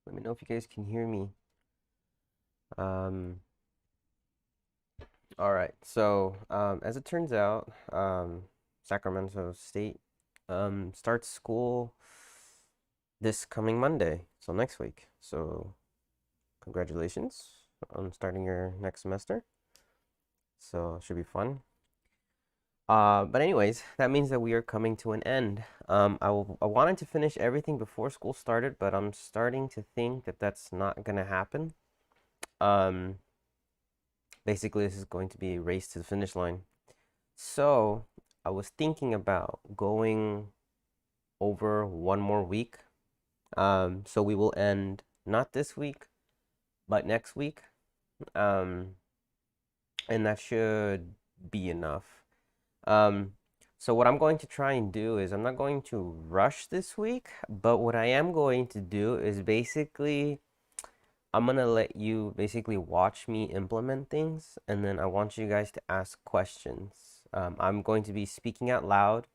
Let me know if you guys can hear me. Um, all right. So, as it turns out, Sacramento State starts school this coming Monday, so next week. So, congratulations on starting your next semester. So, it should be fun. But anyways, that means that we are coming to an end. I wanted to finish everything before school started, but I'm starting to think that that's not gonna happen. Um, Basically, this is going to be a race to the finish line. So I was thinking about going over one more week. So we will end not this week, but next week. Um, and that should be enough. Um, so what I'm going to try and do is I'm not going to rush this week, but what I am going to do is basically I'm gonna let you basically watch me implement things, and then I want you guys to ask questions. I'm going to be speaking out loud,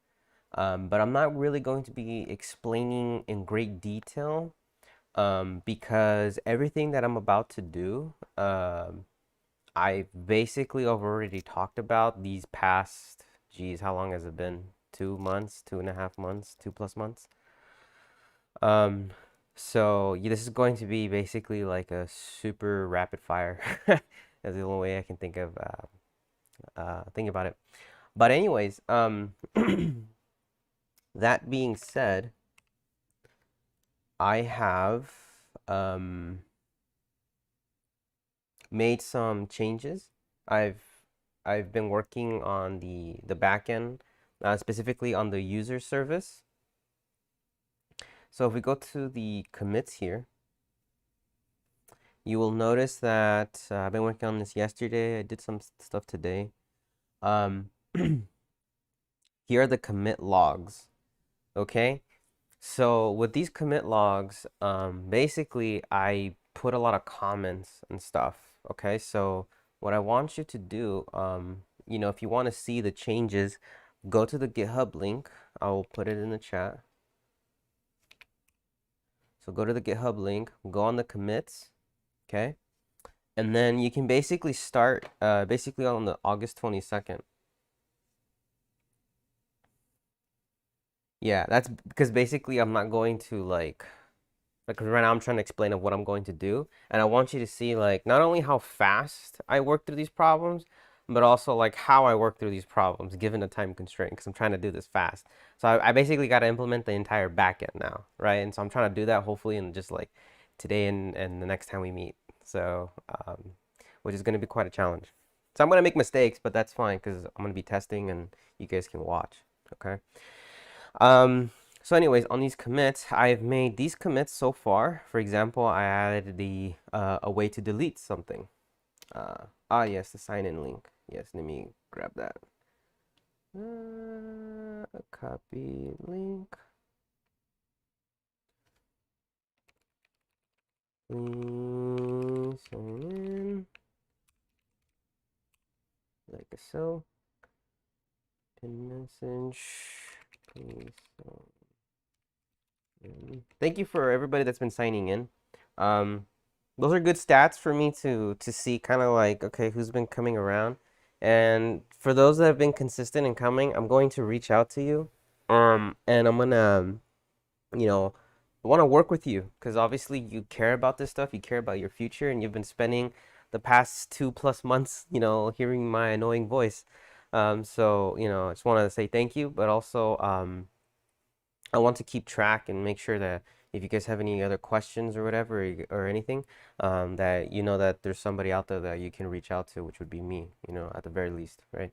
but I'm not really going to be explaining in great detail because everything that I'm about to do, I basically have already talked about these past, geez, how long has it been? 2 months, 2.5 months, 2+ months. Um, so yeah, this is going to be basically like a super rapid fire. That's the only way I can think about it. But anyways, that being said, I have um made some changes. I've I've been working on the back end, specifically on the user service. So if we go to the commits here, you will notice that I've been working on this yesterday. I did some stuff today. Um, Here are the commit logs. Okay, so with these commit logs, basically I put a lot of comments and stuff. Okay, so what I want you to do, if you want to see the changes, go to the GitHub link. I will put it in the chat. So go to the GitHub link, go on the commits. Okay. And then you can basically start basically on the August 22nd. Yeah, that's because basically I'm not going to because right now I'm trying to explain of what I'm going to do, and I want you to see like not only how fast I work through these problems, but also like how I work through these problems given the time constraint because I'm trying to do this fast. So I basically got to implement the entire backend now, right? And so I'm trying to do that hopefully in just like today and the next time we meet. So which is going to be quite a challenge. So I'm going to make mistakes, but that's fine because I'm going to be testing and you guys can watch. Okay. So anyways, on these commits, I've made these commits so far. For example, I added the a way to delete something. Yes, the sign-in link. Yes, let me grab that. Copy link. Please sign in. Like so. Pin message. Please. Thank you for everybody that's been signing in. Those are good stats for me to see kind of like, okay, who's been coming around. And for those that have been consistent in coming, I'm going to reach out to you. And I'm gonna, you know, want to work with you because obviously you care about this stuff, you care about your future, and you've been spending the past 2+ months, hearing my annoying voice. So, I just want to say thank you, but also, I want to keep track and make sure that if you guys have any other questions or whatever or anything, that you know that there's somebody out there that you can reach out to, which would be me, at the very least, right?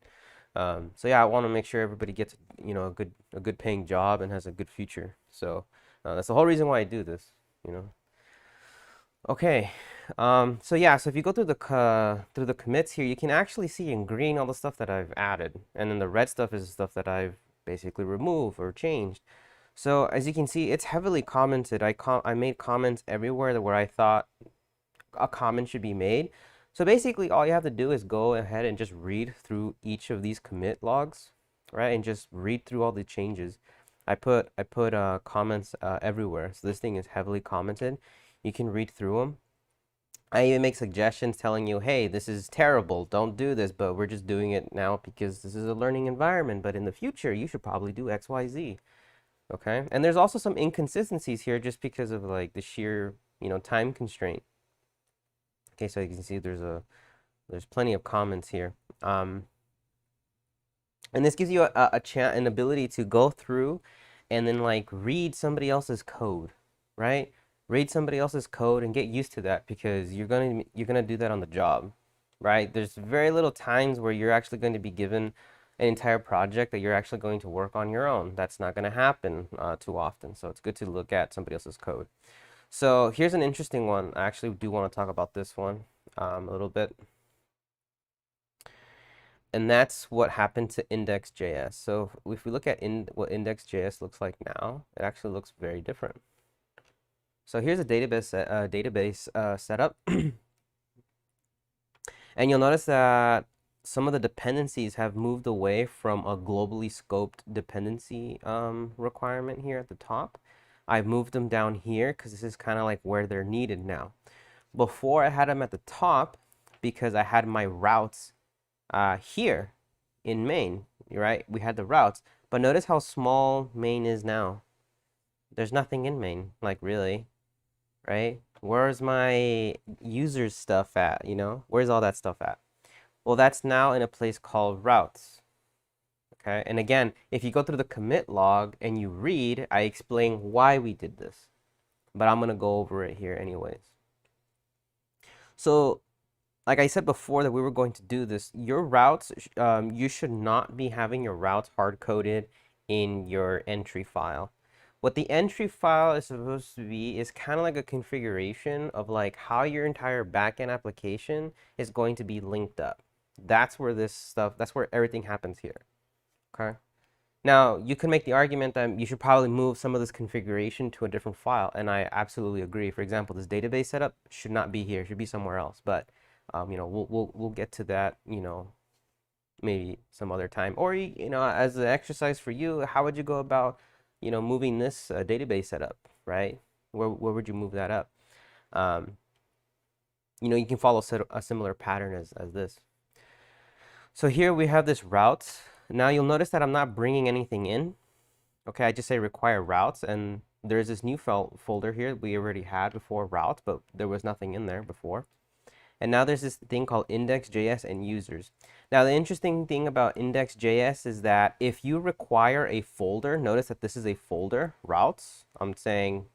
So yeah, I want to make sure everybody gets, a good paying job and has a good future. So that's the whole reason why I do this, you know. Okay. So yeah, so if you go through the commits here, you can actually see in green all the stuff that I've added, and then the red stuff is the stuff that I've basically removed or changed. So as you can see, it's heavily commented. I made comments everywhere where I thought a comment should be made. So basically, all you have to do is go ahead and just read through each of these commit logs, right? And just read through all the changes. I put comments everywhere. So this thing is heavily commented. You can read through them. I even make suggestions telling you, hey, this is terrible, don't do this, but we're just doing it now because this is a learning environment, but in the future, you should probably do X, Y, Z. Okay, and there's also some inconsistencies here just because of like the sheer, time constraint. Okay, so you can see there's plenty of comments here. And this gives you an ability to go through and then like read somebody else's code, right? Read somebody else's code and get used to that because you're gonna do that on the job, right? There's very little times where you're actually going to be given an entire project that you're actually going to work on your own. That's not going to happen too often. So it's good to look at somebody else's code. So here's an interesting one. I actually do want to talk about this one a little bit. And that's what happened to index.js. So if we look at what index.js looks like now, it actually looks very different. So here's a database setup. And you'll notice that some of the dependencies have moved away from a globally scoped dependency requirement here at the top. I've moved them down here because this is kind of like where they're needed now. Before I had them at the top because I had my routes here in main, right? We had the routes, but notice how small main is now. There's nothing in main, like really, right? Where's my users stuff at, Where's all that stuff at? Well, that's now in a place called routes. Okay, and again, if you go through the commit log and you read, I explain why we did this, but I'm gonna go over it here anyways. So like I said before that we were going to do this, your routes, you should not be having your routes hard-coded in your entry file. What the entry file is supposed to be is kind of like a configuration of like how your entire backend application is going to be linked up. That's where that's where everything happens here. Okay. Now, you can make the argument that you should probably move some of this configuration to a different file, and I absolutely agree. For example, this database setup should not be here; it should be somewhere else. But we'll get to that, maybe some other time. Or as an exercise for you, how would you go about, moving this database setup, right? Where would you move that up? You can follow a similar pattern as this. So here we have this routes. Now you'll notice that I'm not bringing anything in. Okay, I just say require routes, and there's this new folder here we already had before routes, but there was nothing in there before. And now there's this thing called index.js and users. Now the interesting thing about index.js is that if you require a folder, notice that this is a folder, routes. I'm saying,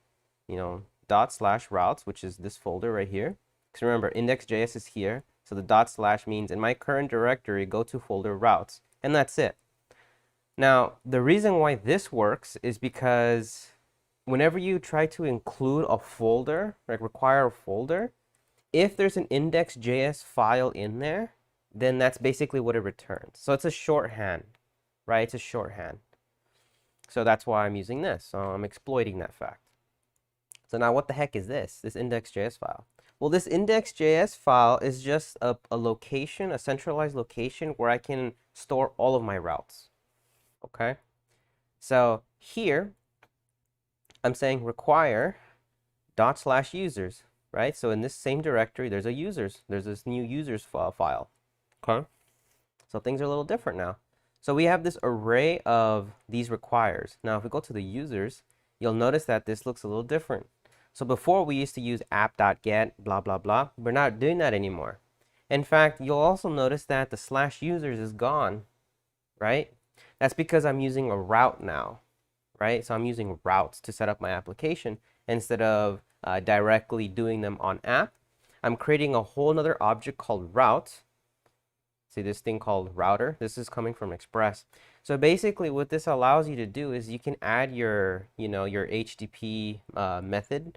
/routes, which is this folder right here. Because remember, index.js is here. So the / means in my current directory, go to folder routes. And that's it. Now, the reason why this works is because whenever you try to include a folder, like require a folder, if there's an index.js file in there, then that's basically what it returns. So it's a shorthand, right? It's a shorthand. So that's why I'm using this. So I'm exploiting that fact. So now what the heck is this index.js file? Well, this index.js file is just a location, a centralized location where I can store all of my routes. Okay? So here, I'm saying require /users. Right? So in this same directory, there's this new users file. Okay? So things are a little different now. So we have this array of these requires. Now, if we go to the users, you'll notice that this looks a little different. So before we used to use app.get, blah, blah, blah. We're not doing that anymore. In fact, you'll also notice that the /users is gone, right? That's because I'm using a route now, right? So I'm using routes to set up my application instead of directly doing them on app. I'm creating a whole nother object called route. See this thing called router? This is coming from Express. So basically what this allows you to do is you can add your, your HTTP method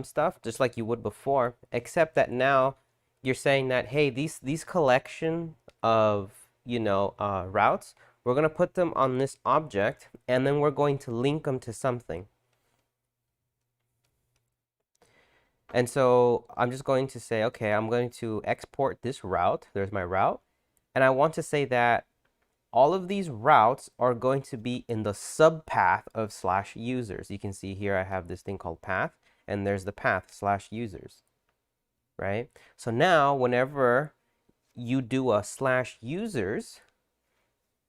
stuff just like you would before, except that now you're saying that, hey, these collection of, routes, we're going to put them on this object, and then we're going to link them to something. And so I'm just going to say, okay, I'm going to export this route. There's my route. And I want to say that all of these routes are going to be in the subpath of /users. You can see here I have this thing called path. and there's the path /users, right? So now whenever you do a /users,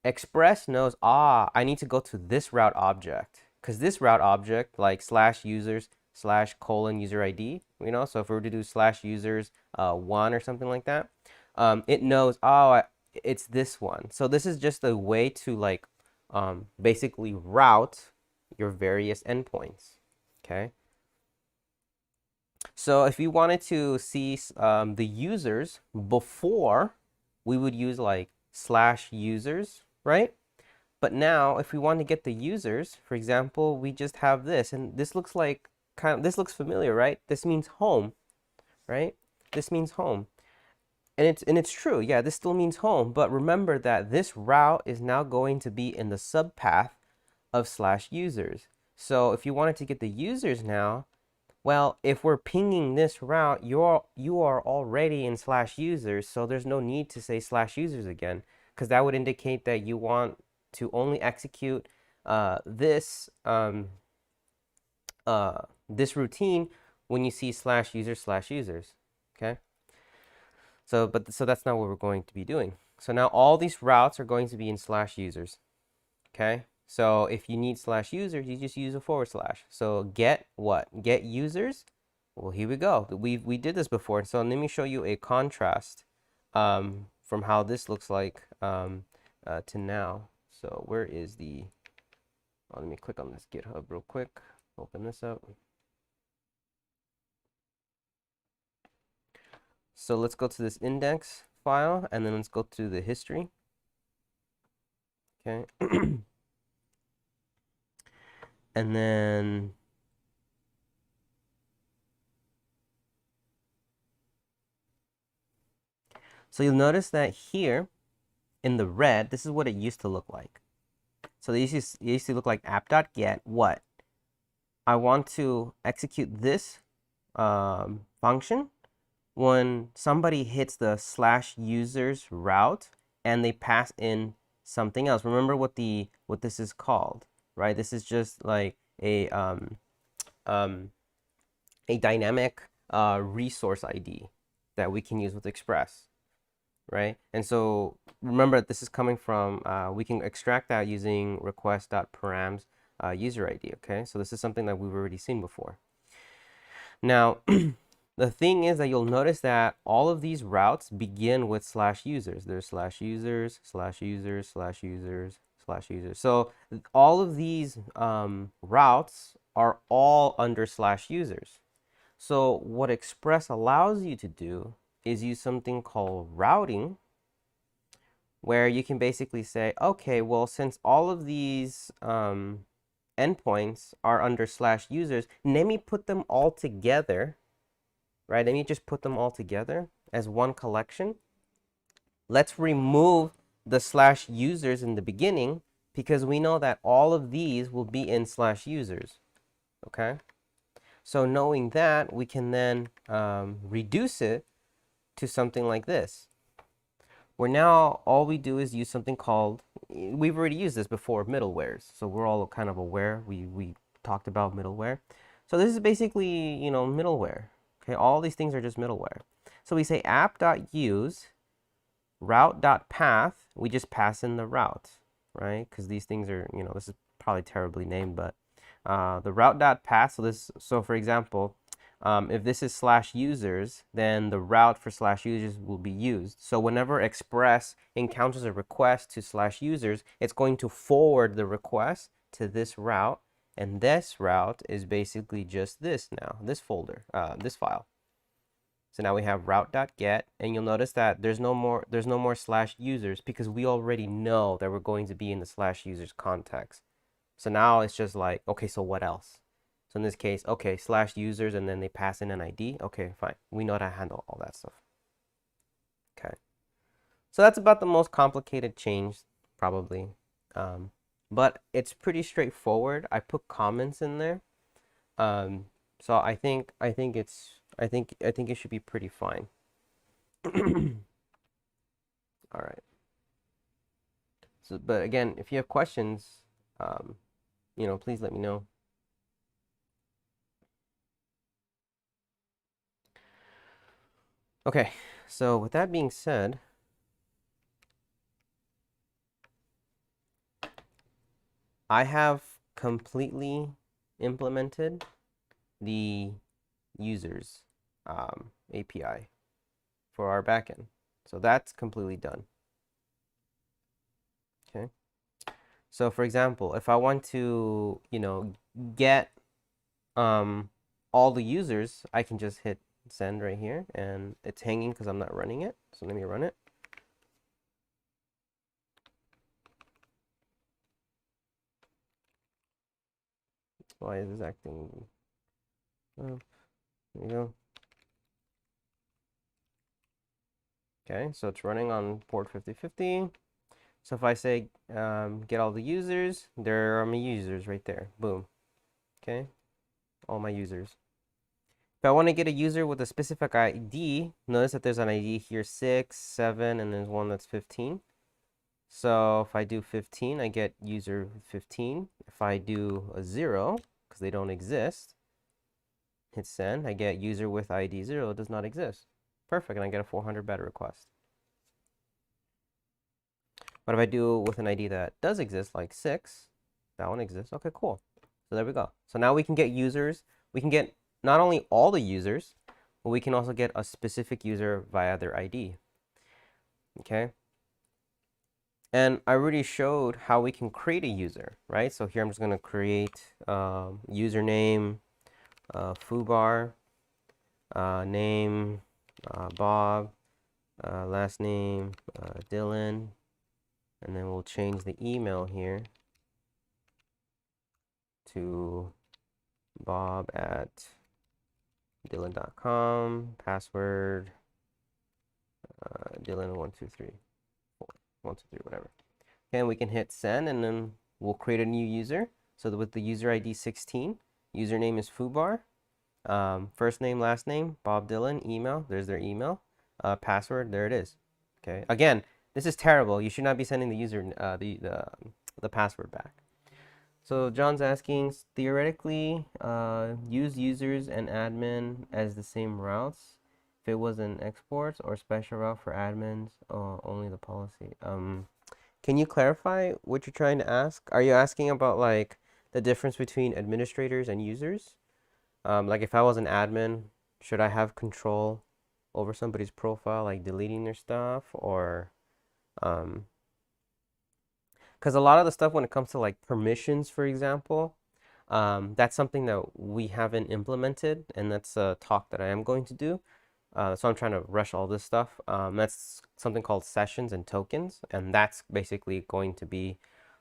Express knows, I need to go to this route object, because this route object, like /users / user ID, so if we were to do /users 1 or something like that, it knows, it's this one. So this is just a way to like basically route your various endpoints, okay? So if you wanted to see the users before, we would use like /users, right? But now if we want to get the users, for example, we just have this, and this looks like this looks familiar, right? This means home, right? This means home. And it's true. Yeah, this still means home, but remember that this route is now going to be in the subpath of /users. So if you wanted to get the users now, well, if we're pinging this route, you are already in /users, so there's no need to say /users again, because that would indicate that you want to only execute this this routine when you see /users. Okay. So that's not what we're going to be doing. So now all these routes are going to be in /users. Okay. So if you need /users, you just use a /. So get what? Get users. Well, here we go. We did this before. So let me show you a contrast from how this looks like to now. So where is the? Let me click on this GitHub real quick. Open this up. So let's go to this index file, and then let's go to the history. Okay. And then so you'll notice that here in the red, this is what it used to look like. So it used to look like app.get what? I want to execute this function when somebody hits the /users route and they pass in something else. Remember what this is called, right? This is just like a dynamic resource ID that we can use with Express, right? And so remember, this is coming from, we can extract that using request.params user ID, okay? So this is something that we've already seen before. Now, the thing is that you'll notice that all of these routes begin with /users. There's /users, /users, /users, /users. So all of these routes are all under /users. So what Express allows you to do is use something called routing, where you can basically say, okay, well, since all of these endpoints are under /users, let me put them all together, right? Let me just put them all together as one collection. Let's remove the /users in the beginning, because we know that all of these will be in /users, okay? So knowing that, we can then reduce it to something like this, where now all we do is use something called, we've already used this before, middlewares. So we're all kind of aware. We talked about middleware. So this is basically, middleware. Okay, all these things are just middleware. So we say app.use route.path. We just pass in the route, right? Because these things are, this is probably terribly named, but the route.path. So for example, if this is /users, then the route for /users will be used. So whenever Express encounters a request to /users, it's going to forward the request to this route, and this route is basically just this now, this folder, this file. So now we have route.get, and you'll notice that there's no more /users, because we already know that we're going to be in the /users context. So now it's just like, okay, so what else? So in this case, okay, /users, and then they pass in an ID. Okay, fine. We know how to handle all that stuff. Okay. So that's about the most complicated change, probably. But it's pretty straightforward. I put comments in there. So I think it should be pretty fine. All right. So, but again, if you have questions, please let me know. Okay, so with that being said, I have completely implemented the users API for our backend. So that's completely done. Okay. So for example, if I want to, get all the users, I can just hit send right here, and it's hanging because I'm not running it. So let me run it. Why is this acting? Oh, there you go. Okay, so it's running on port 5050. So if I say get all the users, there are my users right there. Boom. Okay, all my users. If I want to get a user with a specific ID, notice that there's an ID here 6, 7, and there's one that's 15. So if I do 15, I get user 15. If I do a 0, because they don't exist, hit send, I get user with ID 0 does not exist. Perfect, and I get a 400 beta request. But if I do with an ID that does exist, like 6, that one exists. Okay, cool. So there we go. So now we can get users. We can get not only all the users, but we can also get a specific user via their ID. Okay. And I already showed how we can create a user, right? So here I'm just going to create username, foobar, name, Bob, last name, Dylan, and then we'll change the email here to bob@dylan.com, password Dylan123, 123, whatever. And we can hit send, and then we'll create a new user. So with the user ID 16, username is foobar, first name, last name, Bob Dylan, email, there's their email, password, there it is. Okay, again, this is terrible. You should not be sending the user the password back. So John's asking, theoretically, use users and admin as the same routes. If it was an export or special route for admins, only the policy. Can you clarify what you're trying to ask? Are you asking about like the difference between administrators and users? Like if I was an admin, should I have control over somebody's profile, like deleting their stuff, or because a lot of the stuff when it comes to like permissions, for example, that's something that we haven't implemented, and that's a talk that I am going to do. So I'm trying to rush all this stuff. That's something called sessions and tokens, and that's basically going to be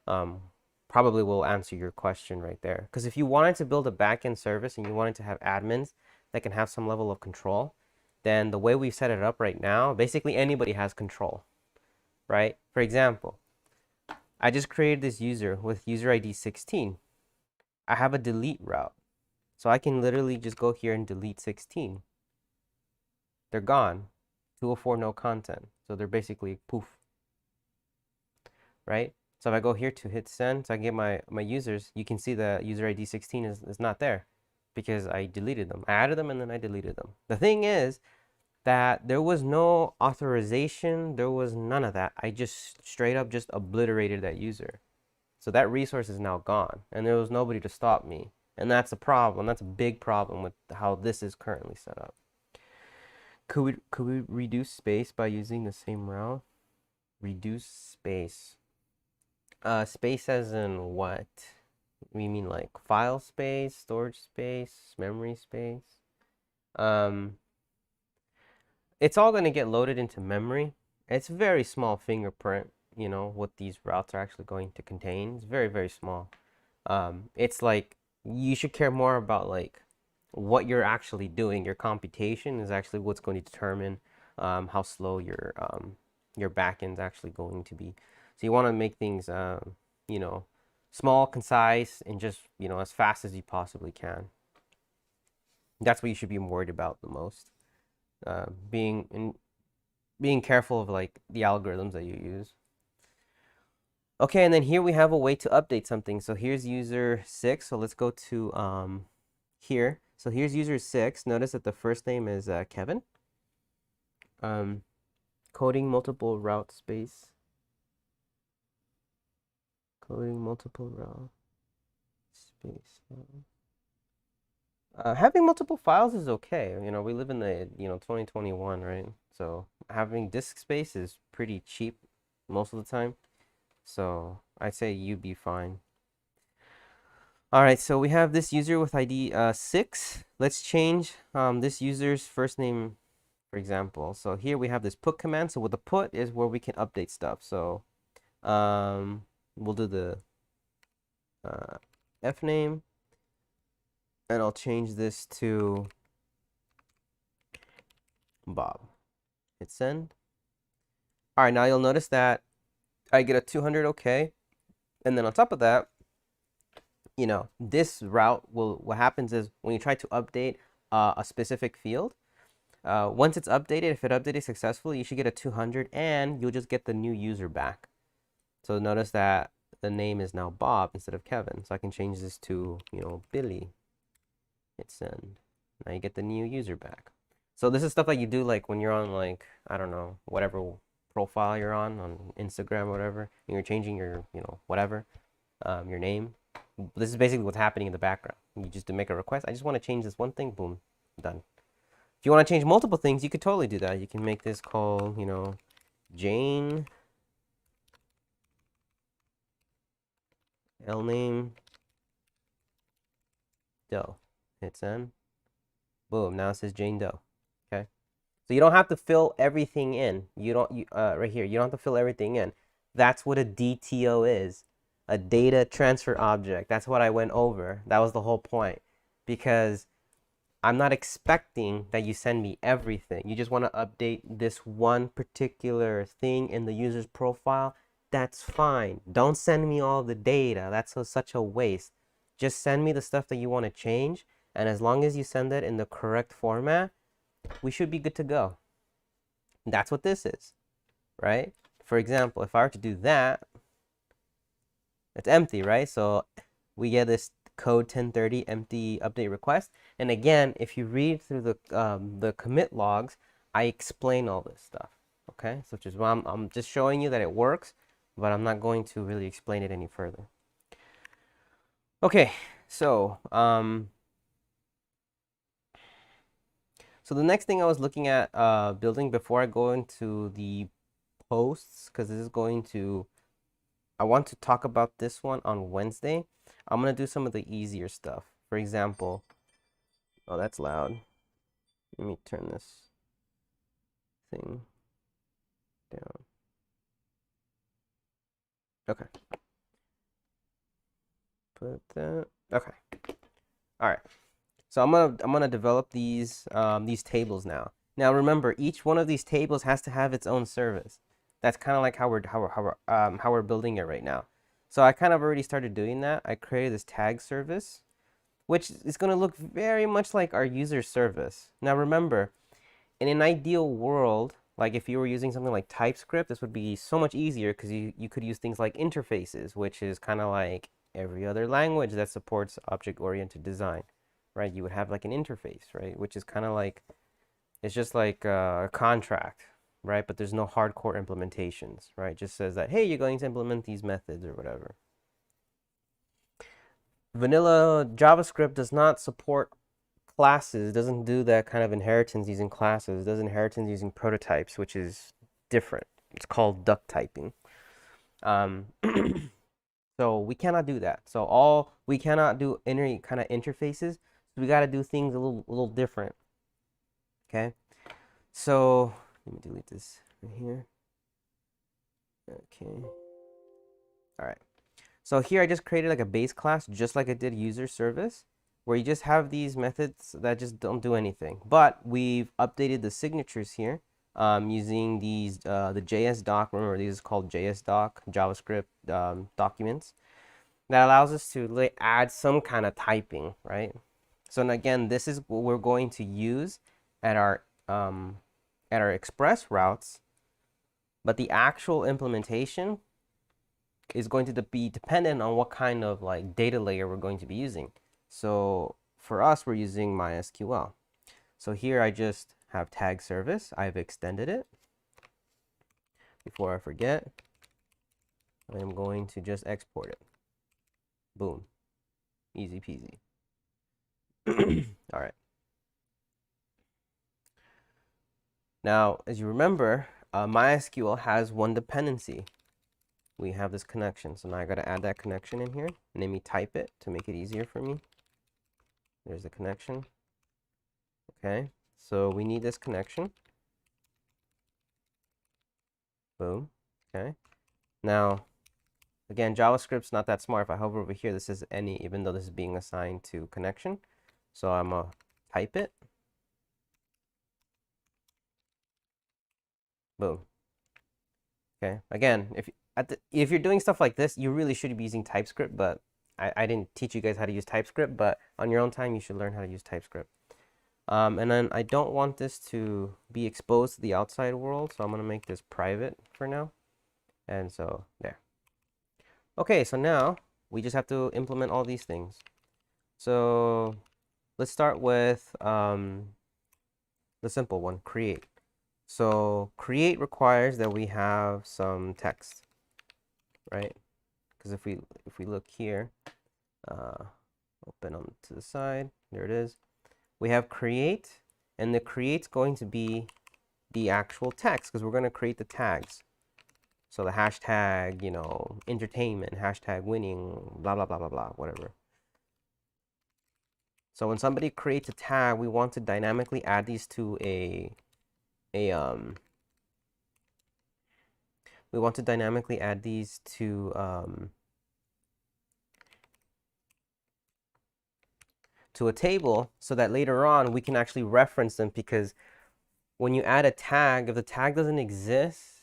probably will answer your question right there. Because if you wanted to build a backend service and you wanted to have admins that can have some level of control, then the way we've set it up right now, basically anybody has control, right? For example, I just created this user with user ID 16. I have a delete route. So I can literally just go here and delete 16. They're gone. 204 no content. So they're basically poof, right? So if I go here to hit send, so I get my users, you can see the user ID 16 is not there because I deleted them. I added them and then I deleted them. The thing is that there was no authorization. There was none of that. I just straight up just obliterated that user. So that resource is now gone, and there was nobody to stop me. And that's a problem. That's a big problem with how this is currently set up. Could we reduce space by using the same route? Reduce space. Space as in what? We mean like file space, storage space, memory space? Um, it's all going to get loaded into memory. It's very small fingerprint, what these routes are actually going to contain. It's very, very small. It's like you should care more about like what you're actually doing. Your computation is actually what's going to determine how slow your backend is actually going to be. So you want to make things small, concise, and just as fast as you possibly can. That's what you should be worried about the most. Being careful of like the algorithms that you use. Okay, and then here we have a way to update something. So here's user 6. So let's go to here. So here's user 6. Notice that the first name is Kevin. Coding multiple route space. Coding multiple route space. Having multiple files is okay. You know, we live in the 2021, right? So having disk space is pretty cheap most of the time. So I'd say you'd be fine. All right, so we have this user with ID 6. Let's change this user's first name, for example. So here we have this put command. So with the put is where we can update stuff. So we'll do the f name, and I'll change this to Bob. Hit send. All right, now you'll notice that I get a 200 OK. And then on top of that, you know, this route what happens is when you try to update a specific field, once it's updated, if it updated successfully, you should get a 200 and you'll just get the new user back. So notice that the name is now Bob instead of Kevin. So I can change this to, you know, Billy. Hit send. Now you get the new user back. So this is stuff that you do like when you're on like, I don't know, whatever profile you're on Instagram or whatever, and you're changing your, you know, whatever, your name. This is basically what's happening in the background. You just to make a request. I just want to change this one thing. Boom, done. If you want to change multiple things, you could totally do that. You can make this call, you know, Jane L name Doe. Hit send. Boom. Now it says Jane Doe. Okay. So you don't have to fill everything in. Right here. You don't have to fill everything in. That's what a DTO is. A data transfer object. That's what I went over. That was the whole point. Because I'm not expecting that you send me everything. You just want to update this one particular thing in the user's profile. That's fine. Don't send me all the data. That's such a waste. Just send me the stuff that you want to change. And as long as you send it in the correct format, we should be good to go. That's what this is, right? For example, if I were to do that, it's empty, right? So we get this code 1030 empty update request. And again, if you read through the commit logs, I explain all this stuff. Okay, so which is why I'm just showing you that it works, but I'm not going to really explain it any further. Okay, so so the next thing I was looking at building before I go into the posts, because this is going to, I want to talk about this one on Wednesday. I'm going to do some of the easier stuff. For example, oh, that's loud. Let me turn this thing down. Okay. Put that. Okay. All right. So I'm gonna develop these tables now. Now remember, each one of these tables has to have its own service. That's kind of like how we're building it right now. So I kind of already started doing that. I created this tag service, which is going to look very much like our user service. Now remember, in an ideal world, like if you were using something like TypeScript, this would be so much easier because you could use things like interfaces, which is kind of like every other language that supports object-oriented design, right? You would have like an interface, right? Which is kind of like, it's just like a contract, right? But there's no hardcore implementations, right? It just says that, hey, you're going to implement these methods or whatever. Vanilla JavaScript does not support classes. It doesn't do that kind of inheritance using classes. It does inheritance using prototypes, which is different. It's called duck typing. So we cannot do that. So we cannot do any kind of interfaces. So we got to do things a little different. Okay. So let me delete this right here. Okay. All right. So here I just created like a base class, just like I did user service, where you just have these methods that just don't do anything. But we've updated the signatures here using these the JS doc. Remember, these is called JS doc JavaScript documents. That allows us to like, add some kind of typing, right? So again, this is what we're going to use at our express routes, but the actual implementation is going to be dependent on what kind of like data layer we're going to be using. So for us, we're using MySQL. So here I just have tag service. I've extended it. Before I forget, I am going to just export it. Boom. Easy peasy. All right. Now, as you remember, MySQL has one dependency. We have this connection. So now I got to add that connection in here. And let me type it to make it easier for me. There's the connection. Okay. So we need this connection. Boom. Okay. Now, again, JavaScript's not that smart. If I hover over here, this is any, even though this is being assigned to connection. So I'm going to type it. Boom. Okay. Again, if you're doing stuff like this, you really should be using TypeScript, but I didn't teach you guys how to use TypeScript, but on your own time, you should learn how to use TypeScript. And then I don't want this to be exposed to the outside world, so I'm going to make this private for now. And so there. Okay, so now we just have to implement all these things. So let's start with the simple one, create. So create requires that we have some text, right? Because if we look here, open on to the side, there it is. We have create, and the create's going to be the actual text because we're going to create the tags. So the hashtag, you know, entertainment, hashtag winning, blah, blah, blah, blah, blah, whatever. So when somebody creates a tag, we want to dynamically add these to we want to dynamically add these to a table so that later on we can actually reference them, because when you add a tag, if the tag doesn't exist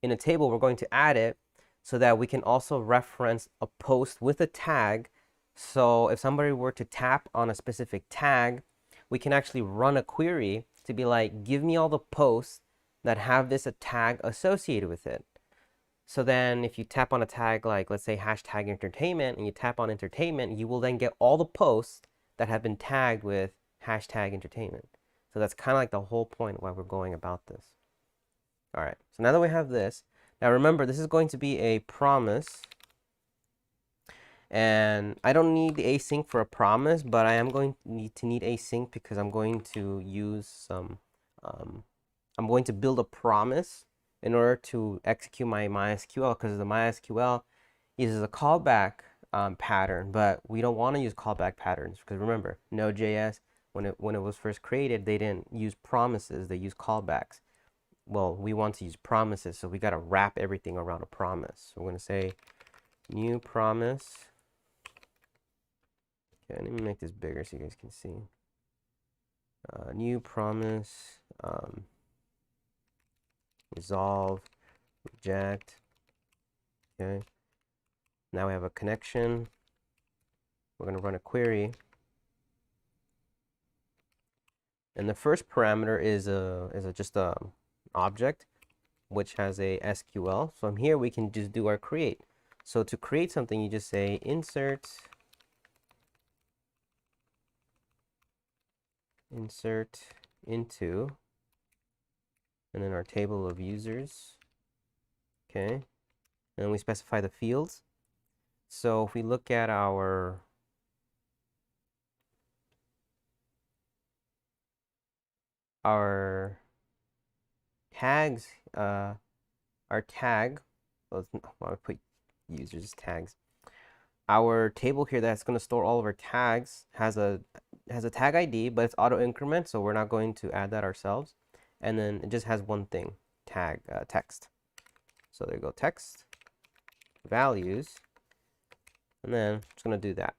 in a table, we're going to add it so that we can also reference a post with a tag. So if somebody were to tap on a specific tag, we can actually run a query to be like, give me all the posts that have this tag associated with it. So then if you tap on a tag like, let's say, hashtag entertainment, and you tap on entertainment, you will then get all the posts that have been tagged with hashtag entertainment. So that's kind of like the whole point of why we're going about this. All right, so now that we have this, now remember, this is going to be a promise. And I don't need the async for a promise, but I am going to need async because I'm going to use some, I'm going to build a promise in order to execute my MySQL, because the MySQL uses a callback pattern, but we don't want to use callback patterns because remember, Node.js, when it was first created, they didn't use promises, they used callbacks. Well, we want to use promises, so we got to wrap everything around a promise. So we're going to say new promise. Okay, let me make this bigger so you guys can see. New promise, resolve, reject. Okay. Now we have a connection. We're going to run a query. And the first parameter is just a object which has a SQL. So from here we can just do our create. So to create something, you just say insert into, and then our table of users. Okay, and then we specify the fields. So if we look at our tags, our tag, well, I put users as tags. Our table here that's going to store all of our tags has a tag ID, but it's auto increment, so we're not going to add that ourselves. And then it just has one thing, tag text. So there you go, text values, and then it's going to do that.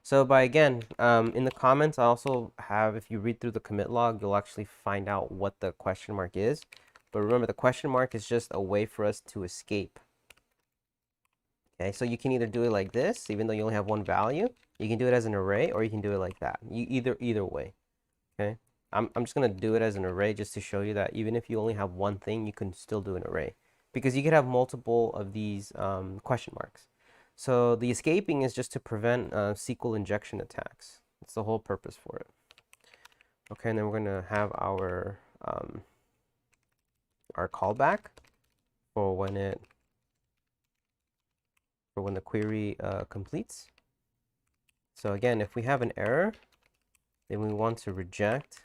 So by again, in the comments, I also have, if you read through the commit log, you'll actually find out what the question mark is. But remember, the question mark is just a way for us to escape. Okay, so you can either do it like this, even though you only have one value. You can do it as an array, or you can do it like that. Either way. Okay, I'm just gonna do it as an array just to show you that even if you only have one thing, you can still do an array, because you could have multiple of these question marks. So the escaping is just to prevent SQL injection attacks. That's the whole purpose for it. Okay, and then we're gonna have our callback for when the query completes. So again, if we have an error, then we want to reject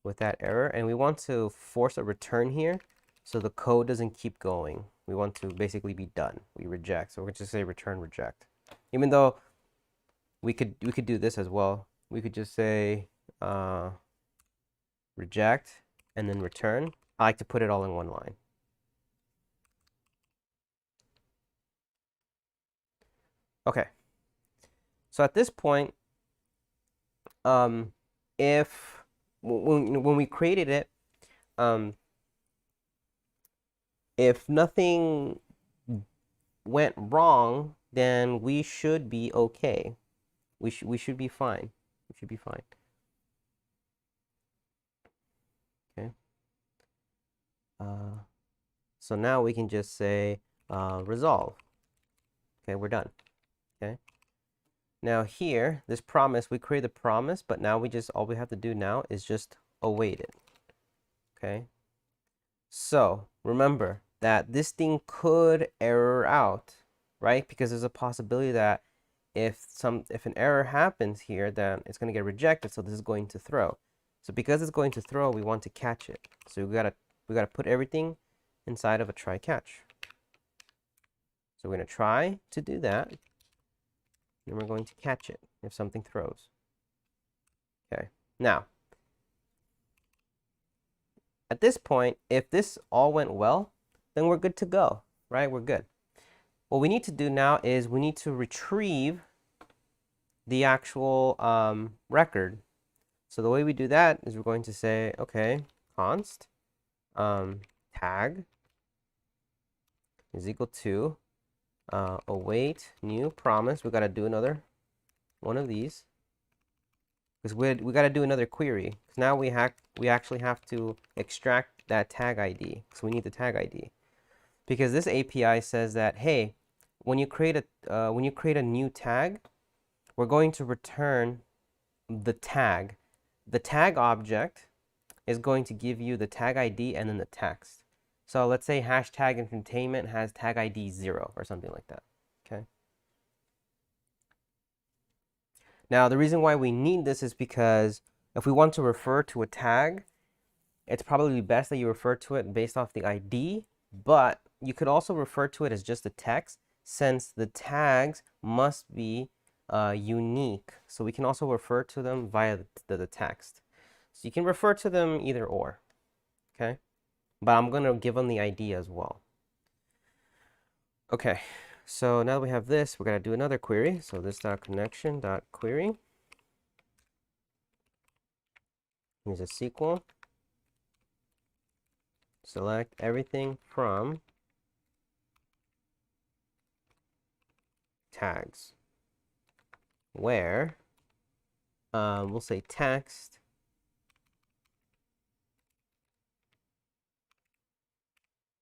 with that error, and we want to force a return here so the code doesn't keep going. We want to basically be done. We reject. So we're going to just say return reject. Even though we could do this as well. We could just say reject and then return. I like to put it all in one line. Okay. So at this point, if when we created it, if nothing went wrong, then we should be okay. We should be fine. We should be fine. Okay. So now we can just say resolve. Okay, we're done. Okay. Now here, this promise, we create the promise, but now all we have to do now is just await it. Okay. So remember that this thing could error out, right? Because there's a possibility that if an error happens here, then it's going to get rejected. So this is going to throw. So because it's going to throw, we want to catch it. So we gotta put everything inside of a try catch. So we're going to try to do that. And we're going to catch it if something throws. Okay. Now, at this point, if this all went well, then we're good to go, right? We're good. What we need to do now is we need to retrieve the actual record. So the way we do that is we're going to say, okay, const tag is equal to await new promise. We got to do another one of these because we got to do another query because now we actually have to extract that tag ID. So we need the tag ID because this API says that, hey, when you create a new tag, we're going to return the tag. The tag object is going to give you the tag ID and then the text. So let's say hashtag entertainment has tag ID 0 or something like that. Okay. Now the reason why we need this is because if we want to refer to a tag, it's probably best that you refer to it based off the ID, but you could also refer to it as just a text since the tags must be unique. So we can also refer to them via the text. So you can refer to them either or, okay? But I'm going to give them the ID as well. Okay, so now that we have this, we're going to do another query. So this.connection.query is a SQL. Select everything from tags, where we'll say text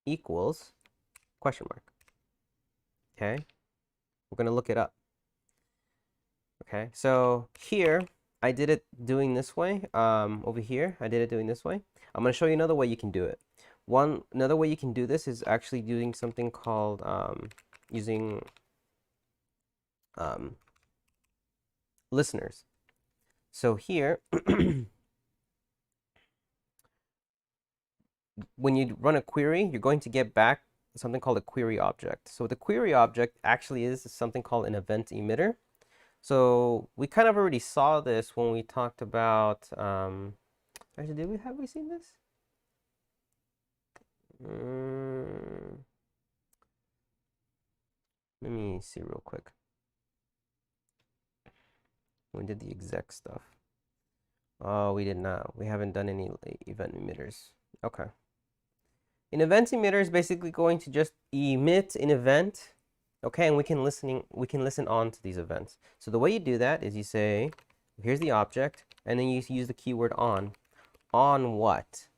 equals question mark. Okay, we're going to look it up. Okay, so here I did it doing this way. Over here I did it doing this way. I'm going to show you another way you can do it. Another way you can do this is actually doing something called using listeners. So here, when you run a query, you're going to get back something called a query object. So the query object actually is something called an event emitter. So we kind of already saw this when we talked about, actually, have we seen this? Let me see real quick. We did the exec stuff. Oh, we did not. We haven't done any event emitters. Okay. An event emitter is basically going to just emit an event, okay, and we can listen on to these events. So the way you do that is you say, here's the object, and then you use the keyword on. On what?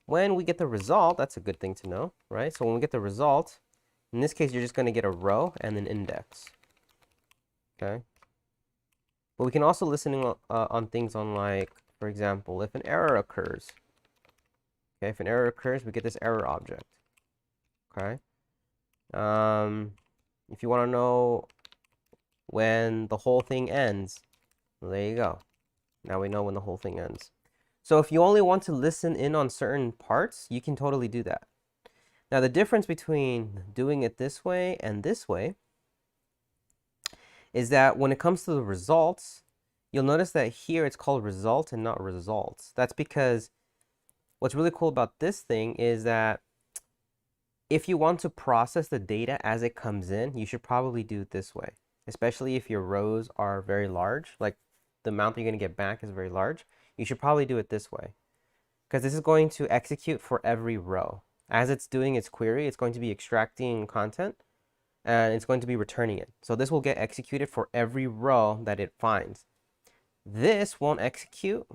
When we get the result, that's a good thing to know, right? So when we get the result, in this case, you're just going to get a row and an index. Okay. But we can also listen on things on like for example, if an error occurs, okay, if an error occurs, we get this error object, okay? If you want to know when the whole thing ends, well, there you go. Now we know when the whole thing ends. So if you only want to listen in on certain parts, you can totally do that. Now the difference between doing it this way and this way is that when it comes to the results, you'll notice that here it's called result and not results. That's because what's really cool about this thing is that if you want to process the data as it comes in, you should probably do it this way, especially if your rows are very large, like the amount that you're going to get back is very large. You should probably do it this way because this is going to execute for every row. As it's doing its query, it's going to be extracting content and it's going to be returning it. So this will get executed for every row that it finds. This won't execute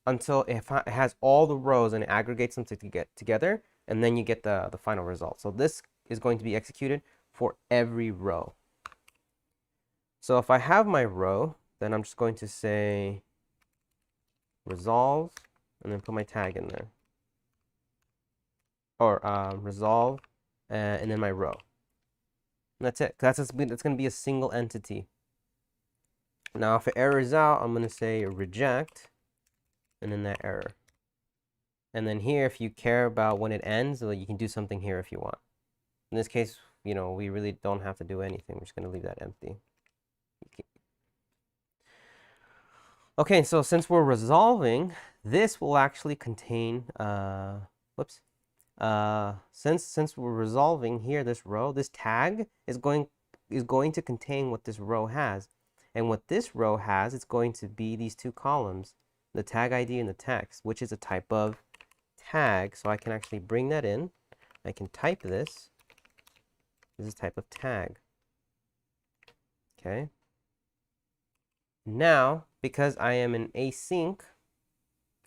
until it has all the rows and it aggregates them to get together, and then you get the final result. So this is going to be executed for every row. So if I have my row, then I'm just going to say resolve and then put my tag in there. Or resolve and then my row. And that's it. That's going to be a single entity. Now if it errors out, I'm going to say reject and then that error. And then here, if you care about when it ends, well, you can do something here if you want. In this case, you know, we really don't have to do anything. We're just going to leave that empty. Okay, so since we're resolving, this will actually contain, since we're resolving here, this row, this tag is going to contain what this row has. And what this row has, it's going to be these two columns, the tag ID and the text, which is a type of tag. So I can actually bring that in. I can type this. This is a type of tag. Okay. Now, because I am in async,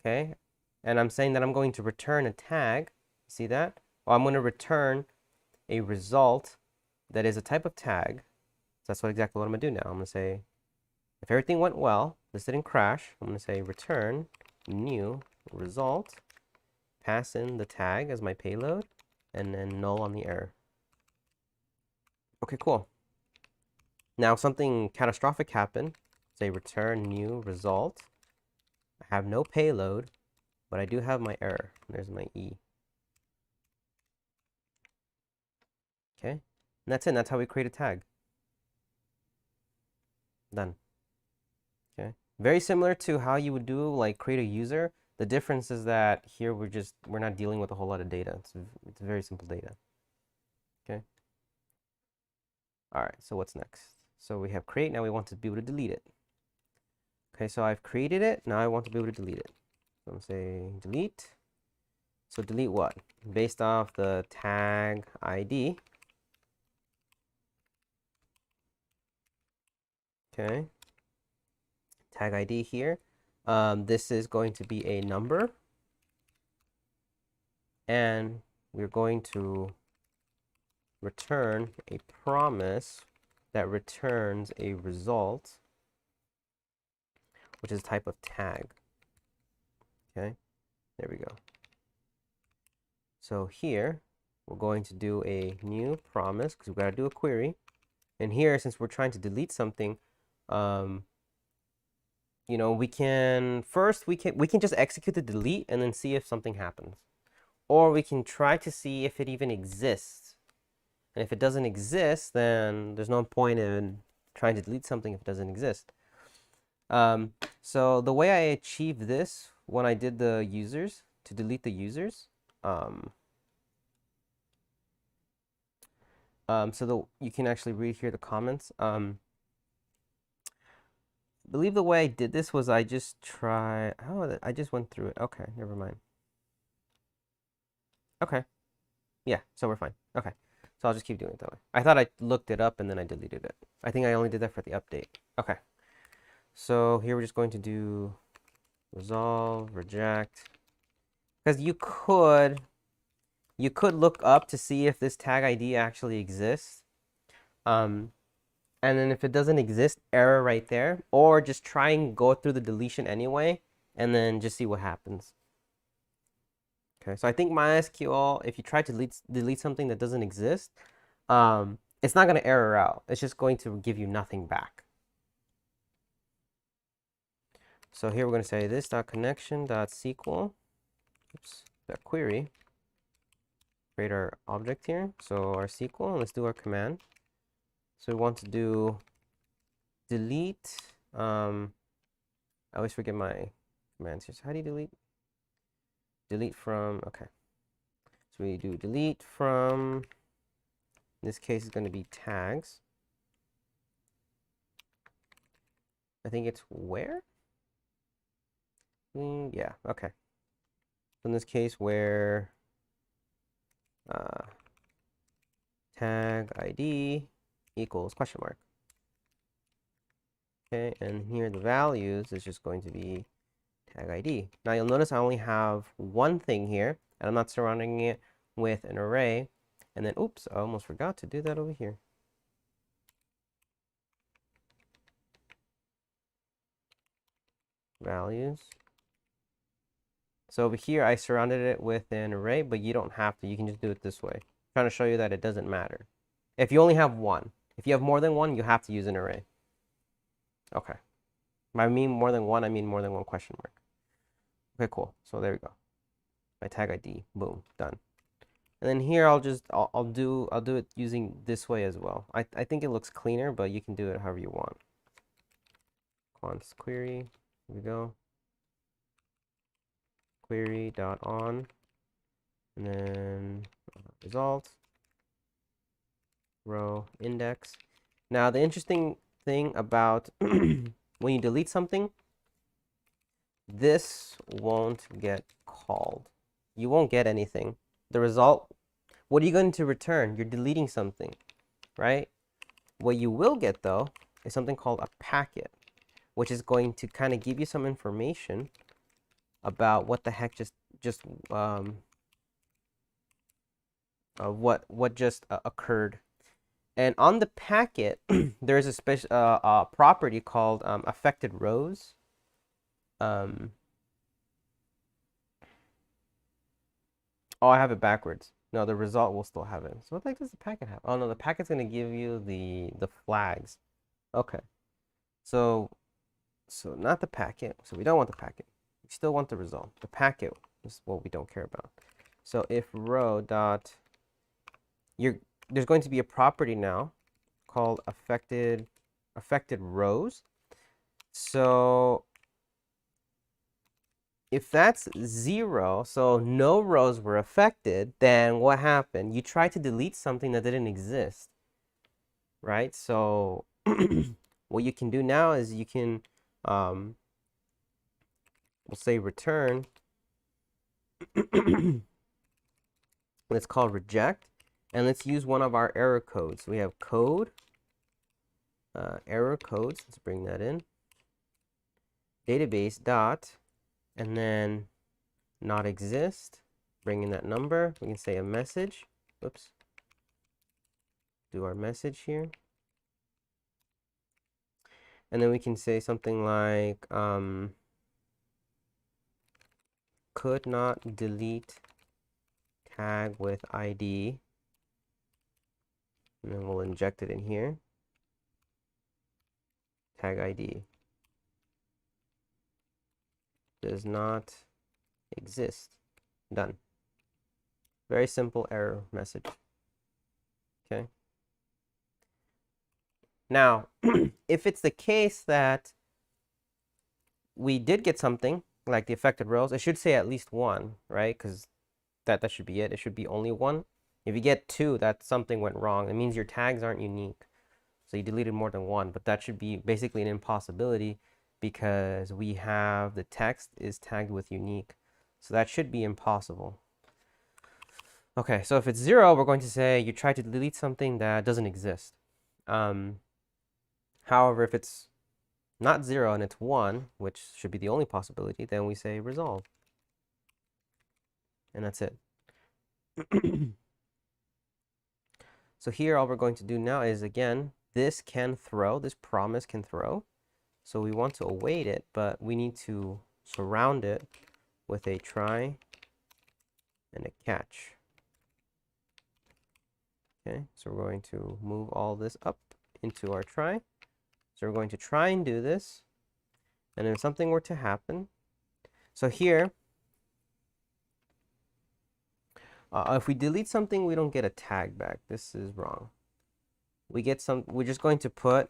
okay, and I'm saying that I'm going to return a tag, see that? Well, I'm going to return a result that is a type of tag. So that's exactly what I'm going to do now. I'm going to say, if everything went well, this didn't crash, I'm going to say return new result, pass in the tag as my payload, and then null on the error. Okay, cool. Now something catastrophic happened. Say return new result. I have no payload, but I do have my error. There's my E. Okay, and that's it. That's how we create a tag. Done. Okay, very similar to how you would do like create a user. The difference is that here we're not dealing with a whole lot of data. It's very simple data. Okay. All right. So what's next? So we have create. Now we want to be able to delete it. Okay, so I've created it. Now I want to be able to delete it. So I'm going to say delete. So delete what? Based off the tag ID. Okay. Tag ID here. This is going to be a number. And we're going to return a promise that returns a result, which is type of tag. Okay, there we go. So here, we're going to do a new promise because we've got to do a query. And here, since we're trying to delete something, you know, we can just execute the delete and then see if something happens. Or we can try to see if it even exists. And if it doesn't exist, then there's no point in trying to delete something if it doesn't exist. So the way I achieved this when I did the users, to delete the users, you can actually read here the comments. I believe the way I did this was I just I just went through it. Okay, never mind. Okay. Yeah, so we're fine. Okay. So I'll just keep doing it that way. I thought I looked it up and then I deleted it. I think I only did that for the update. Okay. So here we're just going to do resolve, reject. Because you could look up to see if this tag ID actually exists. And then if it doesn't exist, error right there. Or just try and go through the deletion anyway and then just see what happens. Okay, so I think MySQL, if you try to delete something that doesn't exist, it's not going to error out. It's just going to give you nothing back. So here we're going to say this.connection.sql, oops, that query, create our object here. So our SQL, let's do our command. So we want to do delete. I always forget my commands here. So how do you delete? Delete from, okay. So we do delete from, in this case, it's going to be tags. I think it's where? Yeah, okay. So in this case, where tag ID equals question mark. Okay, and here the values is just going to be tag ID. Now you'll notice I only have one thing here, and I'm not surrounding it with an array. And then, oops, I almost forgot to do that over here. Values. So over here, I surrounded it with an array, but you don't have to. You can just do it this way. I'm trying to show you that it doesn't matter. If you only have one. If you have more than one, you have to use an array. Okay. By mean more than one, I mean more than one question mark. Okay, cool. So there we go. My tag ID, boom, done. And then here I'll do it using this way as well. I think it looks cleaner, but you can do it however you want. Const query, here we go. Query dot on, and then result row index. Now the interesting thing about when you delete something, this won't get called. You won't get anything. The result, what are you going to return? You're deleting something, right? What you will get though is something called a packet, which is going to kind of give you some information about what the heck what just occurred. And on the packet, there is a special property called affected rows. Oh, I have it backwards. No, the result will still have it. So what the heck does the packet have? Oh no, the packet's gonna give you the flags. Okay. So not the packet. So we don't want the packet. We still want the result. The packet is what we don't care about. So if row dot, there's going to be a property now called affected rows. So if that's 0, so no rows were affected, then what happened? You tried to delete something that didn't exist, right? So what you can do now is you can, we'll say return. Let's call reject, and let's use one of our error codes. So we have code, error codes. Let's bring that in. Database dot, and then not exist. Bring in that number. We can say a message. Oops. Do our message here. And then we can say something like could not delete tag with ID. And then we'll inject it in here. Tag ID does not exist. Done. Very simple error message. Okay. Now, if it's the case that we did get something like the affected rows, it should say at least one, right? Because that should be it. It should be only one. If you get two, that something went wrong. It means your tags aren't unique. So you deleted more than one, but that should be basically an impossibility because we have the text is tagged with unique. So that should be impossible. Okay, so if it's 0, we're going to say you tried to delete something that doesn't exist. However, if it's not 0 and it's 1, which should be the only possibility, then we say resolve. And that's it. So here, all we're going to do now is, again, this can throw, this promise can throw. So we want to await it, but we need to surround it with a try and a catch. Okay, so we're going to move all this up into our try. So we're going to try and do this. And if something were to happen, so here, if we delete something, we don't get a tag back. This is wrong. We get some, we're just going to put,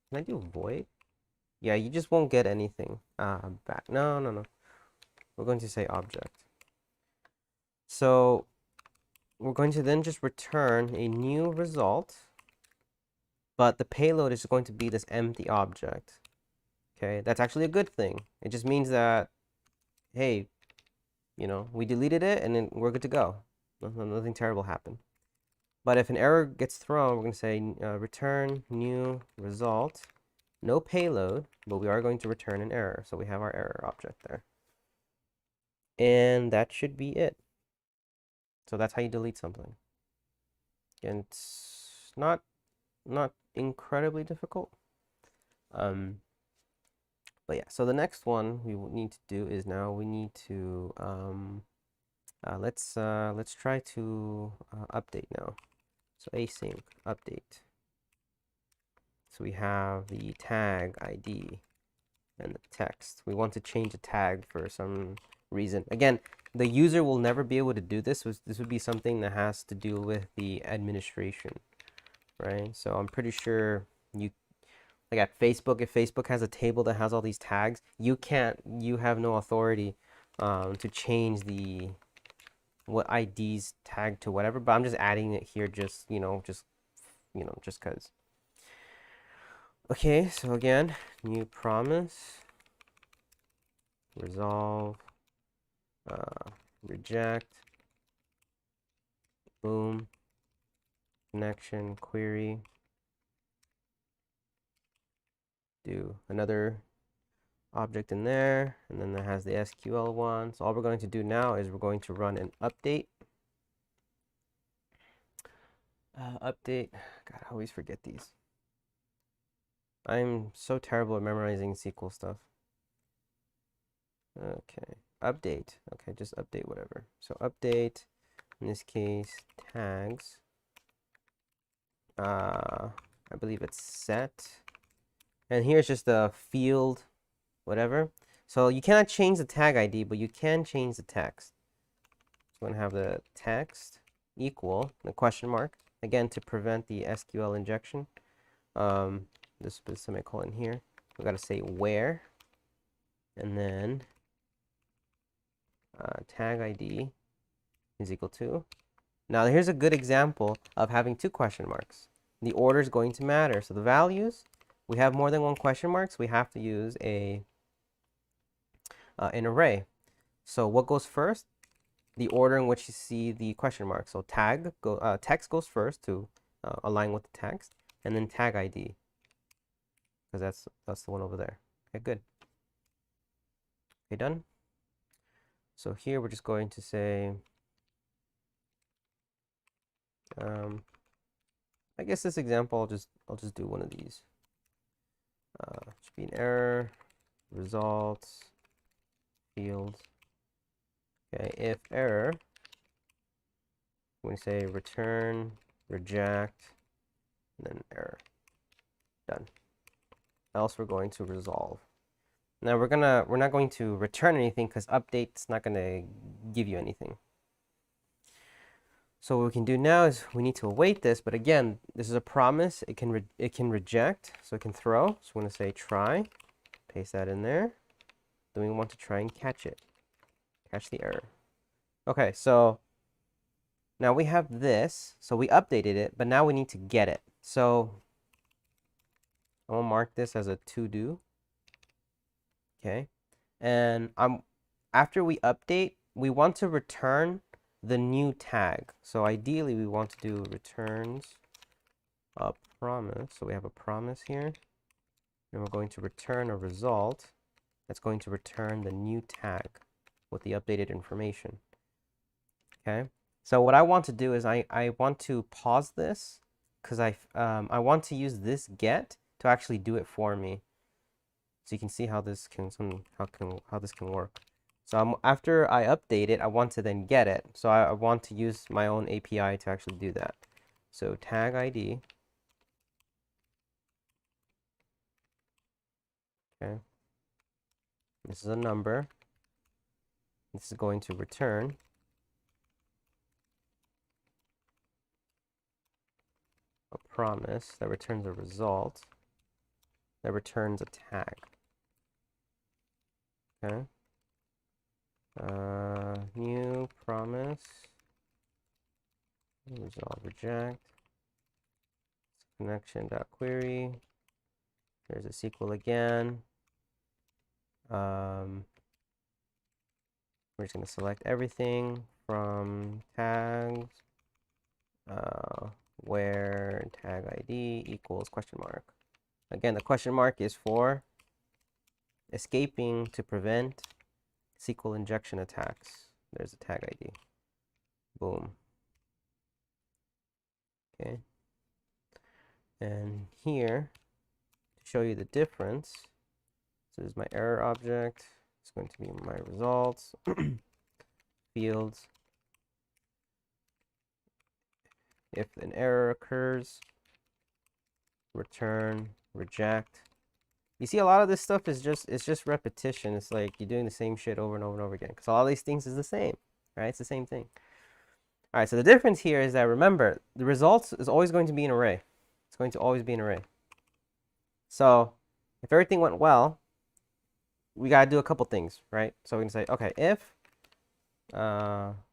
can I do void? Yeah, you just won't get anything back. No, no, no. We're going to say object. So we're going to then just return a new result, but the payload is going to be this empty object. Okay, that's actually a good thing. It just means that, hey, you know, we deleted it and then we're good to go. Nothing terrible happened. But if an error gets thrown, we're going to say return new result, no payload, but we are going to return an error. So we have our error object there. And that should be it. So that's how you delete something. And it's not incredibly difficult. But yeah, so the next one we need to do is now we need to let's try to update now. So async update. So we have the tag ID and the text. We want to change a tag for some reason. Again, the user will never be able to do this. This would be something that has to do with the administration, right? So I'm pretty sure you, like at Facebook, if Facebook has a table that has all these tags, you have no authority to change what IDs tag to whatever, but I'm just adding it here just because. Okay, so again, new promise, resolve, reject, boom, connection, query, do another object in there, and then that has the SQL one. So all we're going to do now is we're going to run an update. Update, God, I always forget these. I'm so terrible at memorizing SQL stuff. Okay, update. Okay, just update whatever. So update, in this case, tags. I believe it's set. And here's just a field, whatever. So you cannot change the tag ID, but you can change the text. So we're going to have the text equal, the question mark, again, to prevent the SQL injection. This is a semicolon here. We've got to say where, and then tag ID is equal to. Now here's a good example of having two question marks. The order is going to matter. So the values, we have more than one question marks. We have to use an array. So what goes first? The order in which you see the question mark. So text goes first to align with the text, and then tag ID, because that's the one over there. Okay, good. Okay, done. So here we're just going to say, I guess this example I'll just do one of these. Should be an error, results, fields. Okay, if error, we're going to say return, reject, and then error. Done. Else we're going to resolve. Now we're not going to return anything because update's not going to give you anything. So what we can do now is we need to await this, but again, this is a promise. It can reject, so it can throw. So we're going to say try, paste that in there. Then we want to try and catch it, catch the error. Okay, so now we have this. So we updated it, but now we need to get it. So I'm gonna mark this as a to do. Okay, and after we update, we want to return the new tag. So ideally, we want to do returns a promise. So we have a promise here, and we're going to return a result that's going to return the new tag with the updated information. Okay, so what I want to do is I want to pause this because I want to use this get to actually do it for me. So you can see how this can work. So after I update it, I want to then get it. So I want to use my own API to actually do that. So tag ID. Okay. This is a number. This is going to return a promise that returns a result that returns a tag. Okay. New promise. Resolve reject. Connection.query. There's a SQL again. We're just going to select everything from tags, where tag ID equals question mark. Again, the question mark is for escaping to prevent SQL injection attacks. There's a tag ID. Boom. Okay. And here, to show you the difference, so this is my error object. It's going to be my results. Fields. If an error occurs, return, reject. You see, a lot of this stuff is just repetition. It's like you're doing the same shit over and over and over again, because all these things is the same, right? It's the same thing. All right, so the difference here is that, remember, the results is always going to be an array. It's going to always be an array. So if everything went well, we got to do a couple things, right? So we can say, okay, if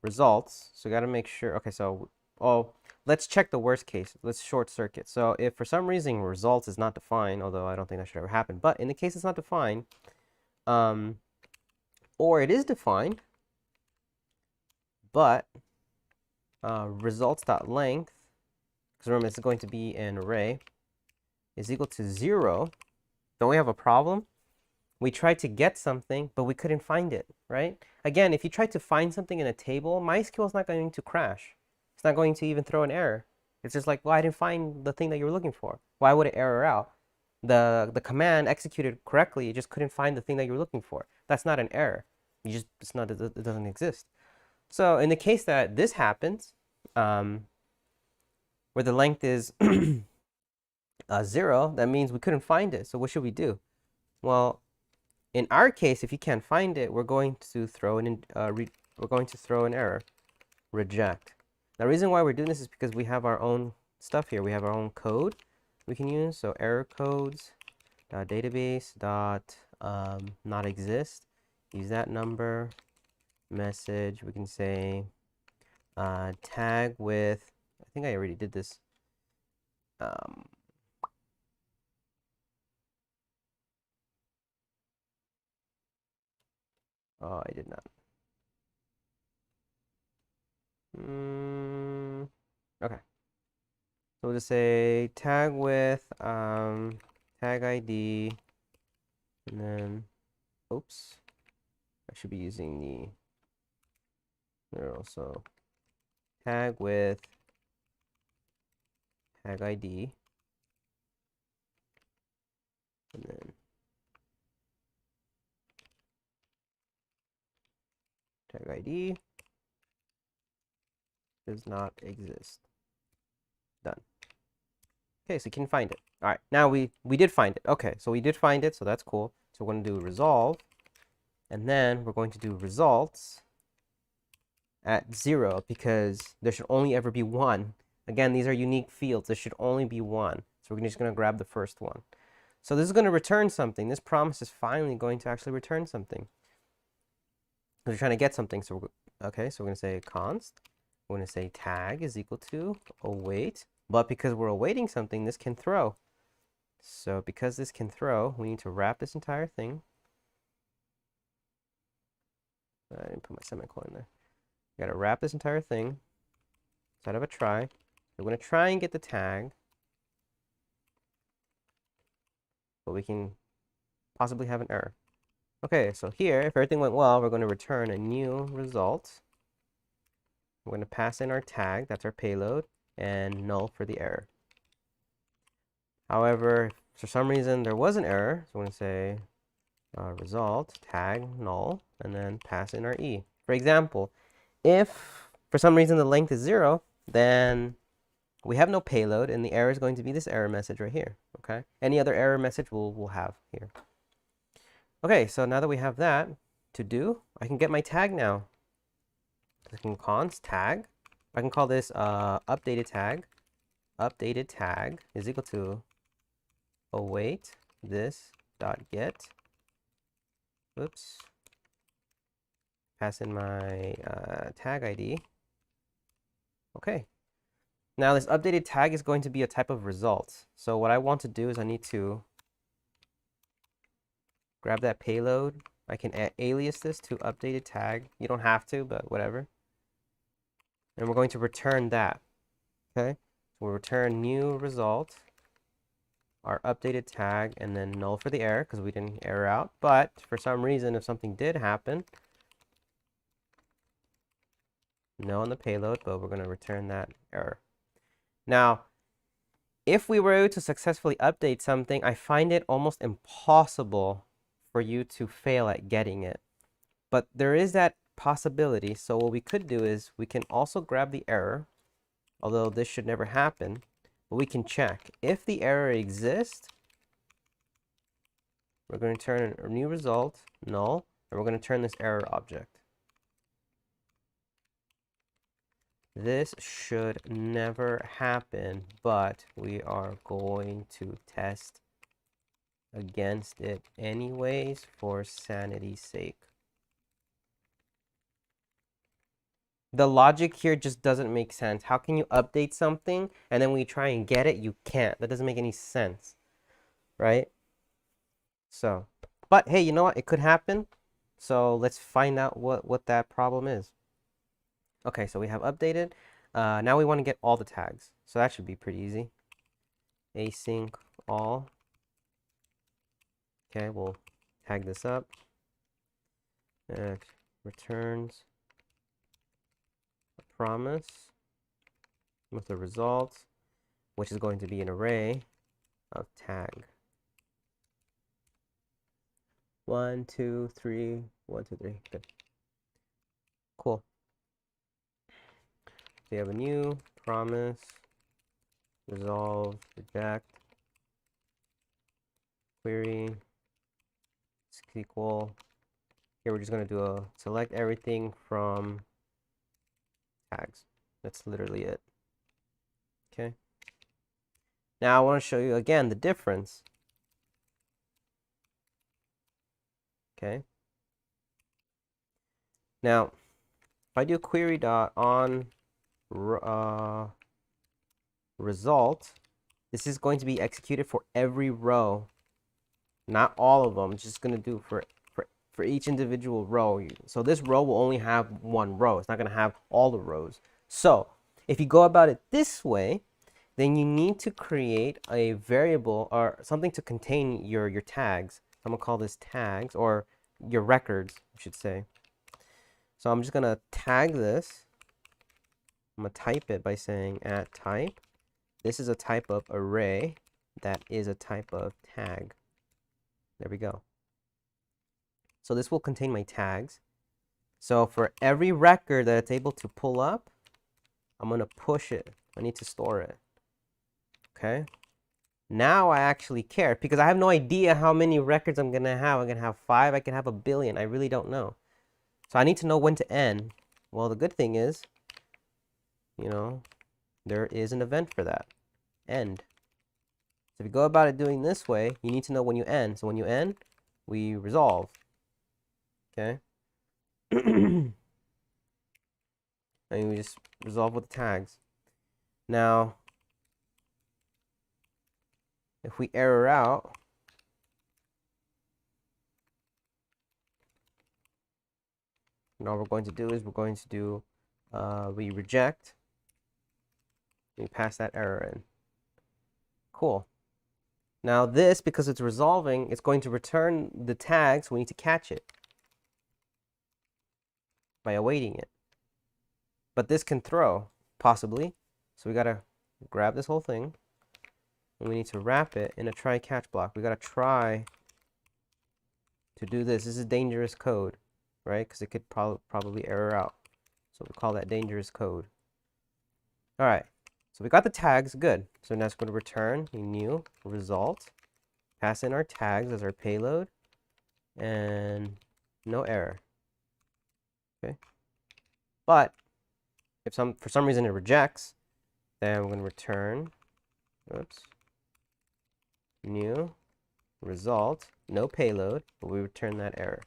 results, so we got to make sure, okay, so, let's check the worst case. Let's short circuit. So if for some reason results is not defined, although I don't think that should ever happen, but in the case it's not defined, or it is defined, but results.length, because remember it's going to be an array, is equal to 0, don't we have a problem? We tried to get something, but we couldn't find it, right? Again, if you try to find something in a table, MySQL is not going to crash. It's not going to even throw an error. It's just like, well, I didn't find the thing that you were looking for. Why would it error out? The command executed correctly, you just couldn't find the thing that you were looking for. That's not an error. It doesn't exist. So in the case that this happens, where the length is 0, that means we couldn't find it. So what should we do? Well, in our case, if you can't find it, we're going to throw an error, reject. Now, the reason why we're doing this is because we have our own stuff here. We have our own code we can use. So error codes database not exist. Use that number message. We can say tag with. I think I already did this. Oh, I did not. Okay. So we'll just say tag with tag ID, and then, oops, I should be using the, there also, tag with tag ID, and then tag ID does not exist. Done. Okay, so you can find it. All right, now we did find it. Okay, so we did find it, so that's cool. So we're going to do resolve, and then we're going to do results at 0, because there should only ever be one. Again, these are unique fields. There should only be one. So we're just going to grab the first one. So this is going to return something. This promise is finally going to actually return something. We're trying to get something. So okay, so we're going to say const. We're going to say tag is equal to await. But because we're awaiting something, this can throw. So because this can throw, we need to wrap this entire thing. I didn't put my semicolon there. We got to wrap this entire thing inside of a try. We're going to try and get the tag, but we can possibly have an error. Okay, so here, if everything went well, we're going to return a new result. We're going to pass in our tag, that's our payload, and null for the error. However, for some reason there was an error, so I'm going to say result tag null, and then pass in our e. For example, if for some reason the length is 0, then we have no payload, and the error is going to be this error message right here. Okay. Any other error message we'll have here. Okay. So now that we have that to do, I can get my tag now. I can const tag. I can call this updated tag. Updated tag is equal to await this dot get. Oops. Pass in my tag ID. Okay. Now this updated tag is going to be a type of result. So what I want to do is I need to grab that payload. I can alias this to updated tag. You don't have to, but whatever. And we're going to return that. Okay. So we'll return new result, our updated tag, and then null for the error because we didn't error out. But for some reason, if something did happen, no on the payload, but we're going to return that error. Now, if we were able to successfully update something, I find it almost impossible for you to fail at getting it. But there is that possibility. So what we could do is we can also grab the error, although this should never happen, but we can check. If the error exists, we're going to turn a new result, null, and we're going to turn this error object. This should never happen, but we are going to test against it anyways for sanity's sake. The logic here just doesn't make sense. How can you update something and then when you try and get it, you can't? That doesn't make any sense, right? So, but hey, you know what? It could happen. So let's find out what that problem is. Okay, so we have updated. Now we want to get all the tags. So that should be pretty easy. Async all. Okay, we'll tag this up. And returns a promise with the result, which is going to be an array of tag. 1, 2, 3, 1, 2, 3. Good. Cool. So you have a new promise, resolve, reject, query, SQL. Here we're just going to do a select everything from tags. That's literally it. Okay. Now I want to show you again the difference. Okay. Now, if I do query dot on result, this is going to be executed for every row, not all of them. It's just going to do for each individual row. So this row will only have one row. It's not going to have all the rows. So if you go about it this way, then you need to create a variable or something to contain your tags. I'm going to call this tags, or your records, I should say. So I'm just going to tag this. I'm going to type it by saying @type. This is a type of array. That is a type of tag. There we go. So this will contain my tags. So for every record that it's able to pull up, I'm going to push it. I need to store it. Okay. Now I actually care because I have no idea how many records I'm going to have. I'm going to have 5. I can have 1 billion. I really don't know. So I need to know when to end. Well, the good thing is, you know, there is an event for that. End. So if you go about it doing this way, you need to know when you end. So when you end, we resolve. Okay. And we just resolve with the tags. Now, if we error out, and all we're going to do is we're going to do we reject. We pass that error in. Cool. Now this, because it's resolving, it's going to return the tag, so we need to catch it by awaiting it. But this can throw, possibly. So we got to grab this whole thing, and we need to wrap it in a try-catch block. We got to try to do this. This is dangerous code, right? Because it could probably error out. So we call that dangerous code. All right. So we got the tags. Good. So now it's going to return a new result. Pass in our tags as our payload. And no error. Okay. But if for some reason it rejects, then we're going to return, oops, new result, no payload, but we return that error.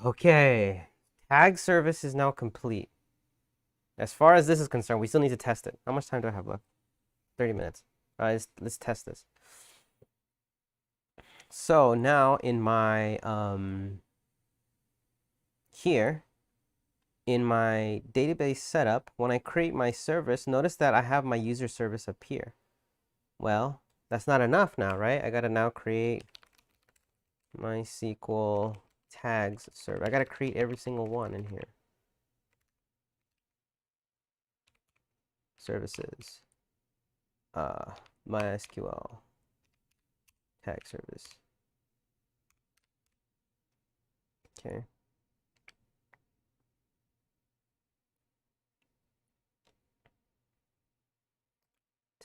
Okay, tag service is now complete. As far as this is concerned, we still need to test it. How much time do I have left? 30 minutes. All right, let's test this. So now in my, here, in my database setup, when I create my service, notice that I have my user service up here. Well, that's not enough now, right? I gotta now create MySQL tags server. I gotta create every single one in here. Services. MySQL tag service. Okay.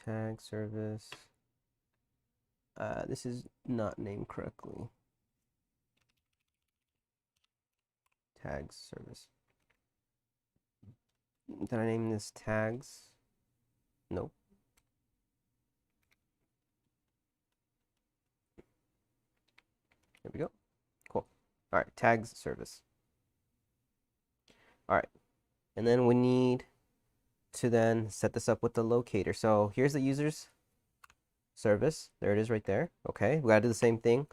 Tag service. This is not named correctly. Tags service. Did I name this tags? Nope. There we go. Cool. All right, tags service. All right. And then we need to then set this up with the locator. So here's the user's service. There it is right there. Okay, we gotta do the same thing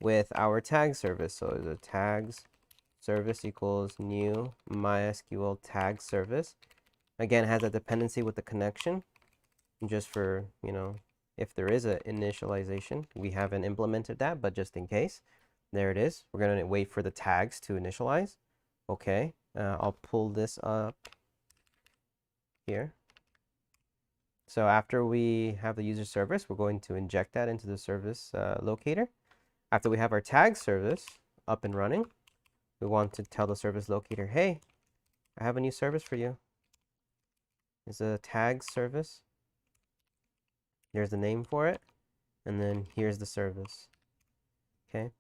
with our tag service. So the tags service equals new MySQL tag service. Again, it has a dependency with the connection. Just for, you know, if there is an initialization, we haven't implemented that, but just in case, there it is. We're gonna wait for the tags to initialize. Okay, I'll pull this up here. So after we have the user service, we're going to inject that into the service locator. After we have our tag service up and running, we want to tell the service locator, hey, I have a new service for you. It's a tag service. There's the name for it. And then here's the service. Okay.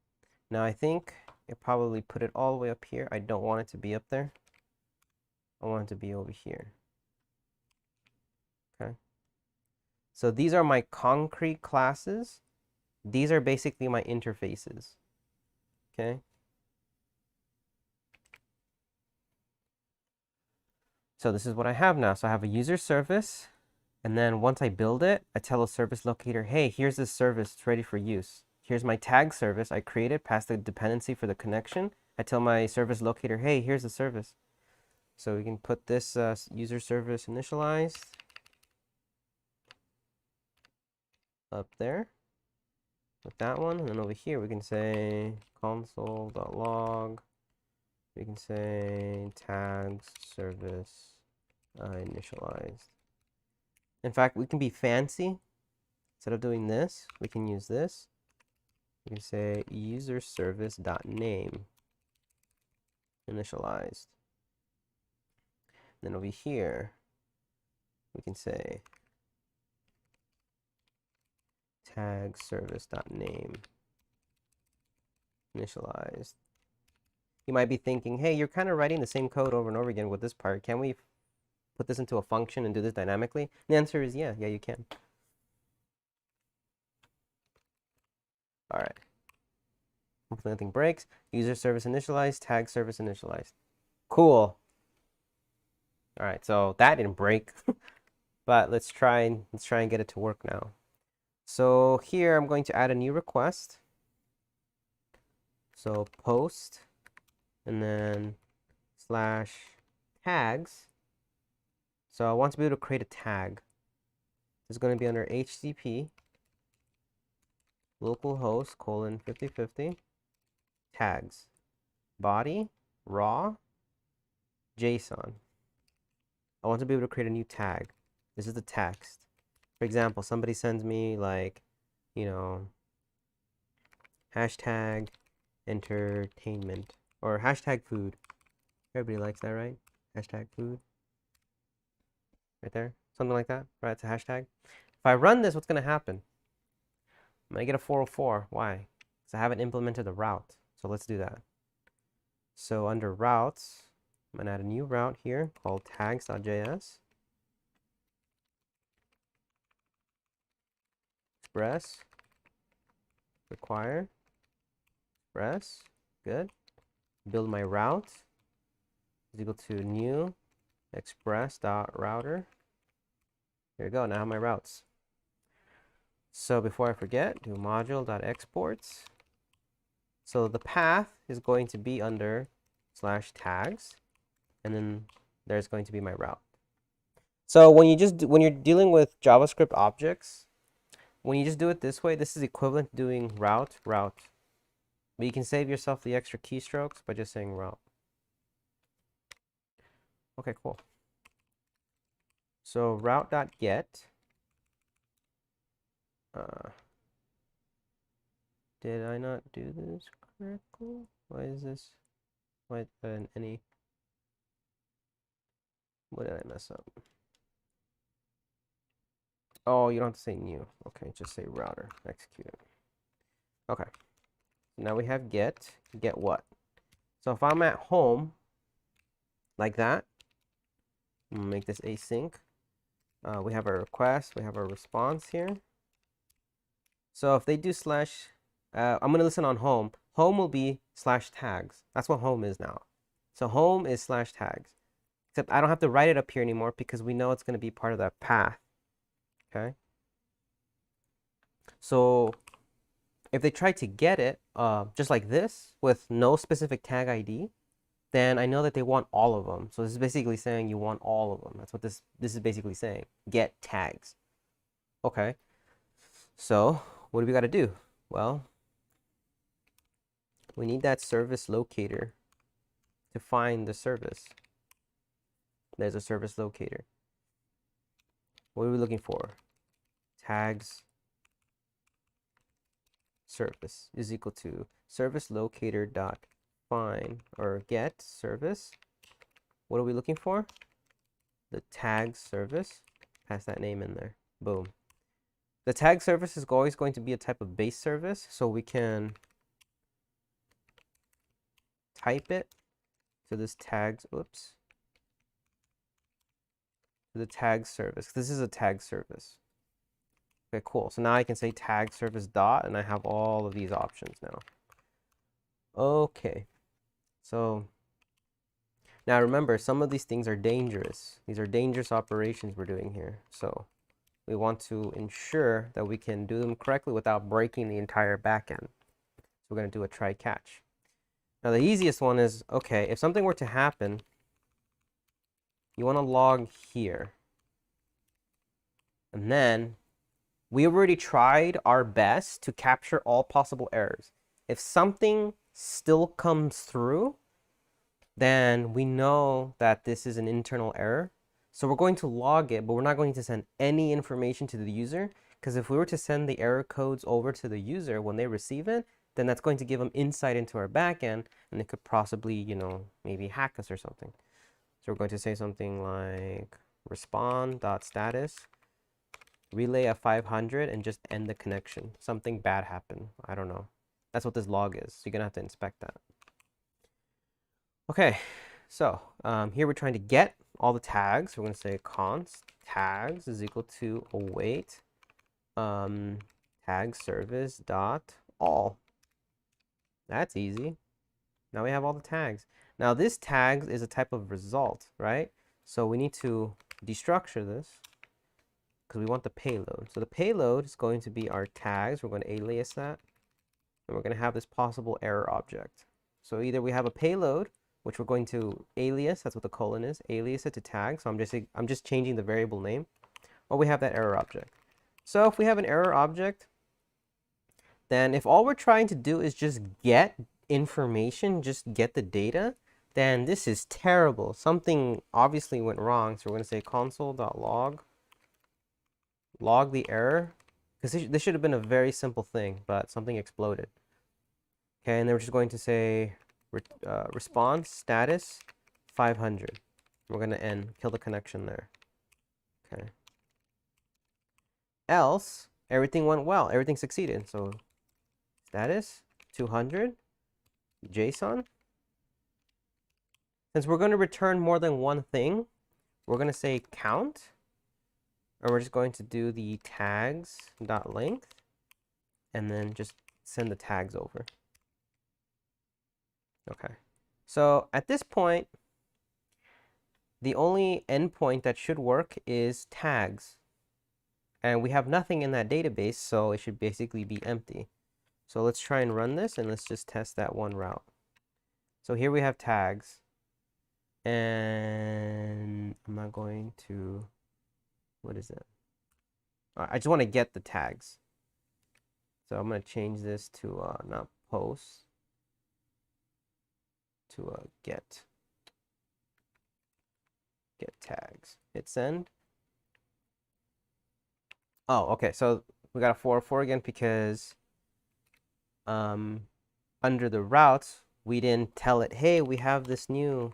Now I think it probably put it all the way up here. I don't want it to be up there. I want it to be over here. Okay. So these are my concrete classes. These are basically my interfaces. Okay. So this is what I have now. So I have a user service. And then once I build it, I tell a service locator, hey, here's this service. It's ready for use. Here's my tag service. I create it, pass the dependency for the connection. I tell my service locator, hey, here's the service. So we can put this user service initialized up there with that one. And then over here, we can say console.log. We can say tags service initialized. In fact, we can be fancy. Instead of doing this, we can use this. We can say user service.name initialized. Then over here, we can say tag service.name initialized. You might be thinking, hey, you're kind of writing the same code over and over again with this part. Can we put this into a function and do this dynamically? And the answer is yeah, you can. All right. Hopefully nothing breaks. User service initialized, tag service initialized. Cool. All right, so that didn't break, but let's try and get it to work now. So here I'm going to add a new request. So post and then /tags. So I want to be able to create a tag. It's going to be under HTTP localhost : 5050 tags body raw JSON. I want to be able to create a new tag. This is the text. For example, somebody sends me like, you know, hashtag entertainment, or hashtag food. Everybody likes that, right? Hashtag food. Right there. Something like that, right? It's a hashtag. If I run this, what's going to happen? I'm going to get a 404. Why? Because I haven't implemented the route. So let's do that. So under routes, I'm going to add a new route here called tags.js. Express. Require. Express. Good. Build my route is equal to new express.router. Here we go. Now I have my routes. So before I forget, do module.exports. So the path is going to be under /tags, and then there's going to be my route. So when you're dealing with JavaScript objects, when you just do it this way, this is equivalent to doing route. But you can save yourself the extra keystrokes by just saying route. Okay, cool. So route.get. Did I not do this correctly? Why is this? Why any? What did I mess up? Oh, you don't have to say new. Okay, just say router. Execute it. Okay. Now we have get. Get what? So if I'm at home, like that, I'm gonna make this async. We have our request. We have our response here. So if they do slash, I'm gonna listen on home. Home will be /tags. That's what home is now. So home is /tags. Except I don't have to write it up here anymore because we know it's gonna be part of that path. Okay. So if they try to get it just like this with no specific tag ID, then I know that they want all of them. So this is basically saying you want all of them. That's what this is basically saying. Get tags. Okay. So what do we got to do? Well, we need that service locator to find the service. There's a service locator. What are we looking for? Tags service is equal to service locator dot find or get service. What are we looking for? The tag service. Pass that name in there. Boom. The tag service is always going to be a type of base service, so we can type it to this tags. Oops. To the tag service. This is a tag service. Okay, cool. So now I can say tag service dot, and I have all of these options now. Okay. So now remember, some of these things are dangerous. These are dangerous operations we're doing here. So we want to ensure that we can do them correctly without breaking the entire backend. So we're going to do a try catch. Now the easiest one is, okay, if something were to happen, you want to log here. And then we already tried our best to capture all possible errors. If something still comes through, then we know that this is an internal error. So we're going to log it, but we're not going to send any information to the user, because if we were to send the error codes over to the user when they receive it, then that's going to give them insight into our backend, and it could possibly, you know, maybe hack us or something. So we're going to say something like respond.status, relay a 500, and just end the connection. Something bad happened. I don't know. That's what this log is. So you're going to have to inspect that. Okay, so here we're trying to get all the tags. We're going to say const tags is equal to await tag service dot all. That's easy. Now we have all the tags. Now this tags is a type of result, right? So we need to destructure this because we want the payload. So the payload is going to be our tags. We're going to alias that, and we're going to have this possible error object. So either we have a payload, which we're going to alias, that's what the colon is, alias it to tag. So I'm just changing the variable name, or we have that error object. So if we have an error object, then if all we're trying to do is just get information, just get the data, then this is terrible. Something obviously went wrong. So we're going to say console.log, log the error, because this should have been a very simple thing, but something exploded. Okay, and then we're just going to say response status 500. We're going to end, kill the connection there. Okay. Else, everything went well. Everything succeeded. So status 200 JSON. Since we're going to return more than one thing, we're going to say count. And we're just going to do the tags.length. And then just send the tags over. Okay. So at this point, the only endpoint that should work is tags. And we have nothing in that database, so it should basically be empty. So let's try and run this, and let's just test that one route. So here we have tags. And I'm not going to, what is it? I just want to get the tags. So I'm going to change this to not post, to get tags. Hit send. Oh, okay. So we got a 404 again because under the routes, we didn't tell it, hey, we have this new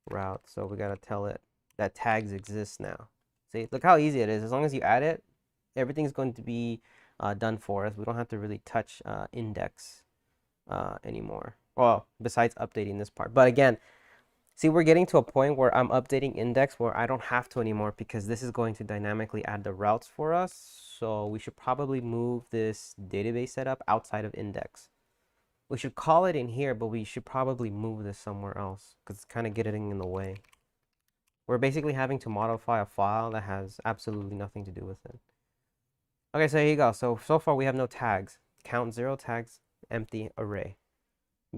route. So we got to tell it that tags exist now. See, look how easy it is. As long as you add it, everything's going to be done for us. We don't have to really touch index anymore. Well, besides updating this part. But again, see, we're getting to a point where I'm updating index where I don't have to anymore because this is going to dynamically add the routes for us. So we should probably move this database setup outside of index. We should call it in here, but we should probably move this somewhere else because it's kind of getting in the way. We're basically having to modify a file that has absolutely nothing to do with it. Okay, so here you go. So far we have no tags. Count 0 tags, empty array.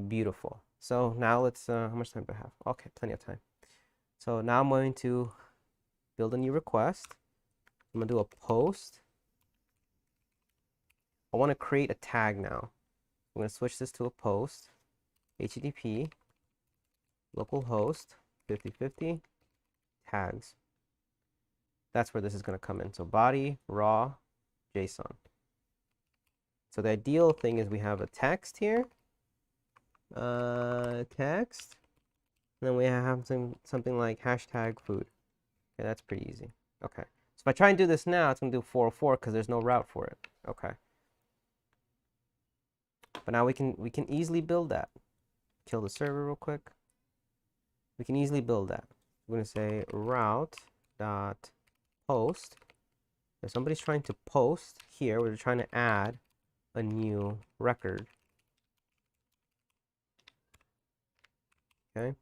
Beautiful. So now let's, how much time do I have? Okay, plenty of time. So now I'm going to build a new request. I'm going to do a post. I want to create a tag now. I'm going to switch this to a post. HTTP, localhost, 5050, tags. That's where this is going to come in. So body, raw, JSON. So the ideal thing is we have a text here. Text. And then we have something like hashtag food. Okay, that's pretty easy. Okay. So if I try and do this now, it's going to do 404 because there's no route for it. Okay. But now we can easily build that. Kill the server real quick. We can easily build that. We're going to say route.post. If somebody's trying to post here, we're trying to add a new record. Okay.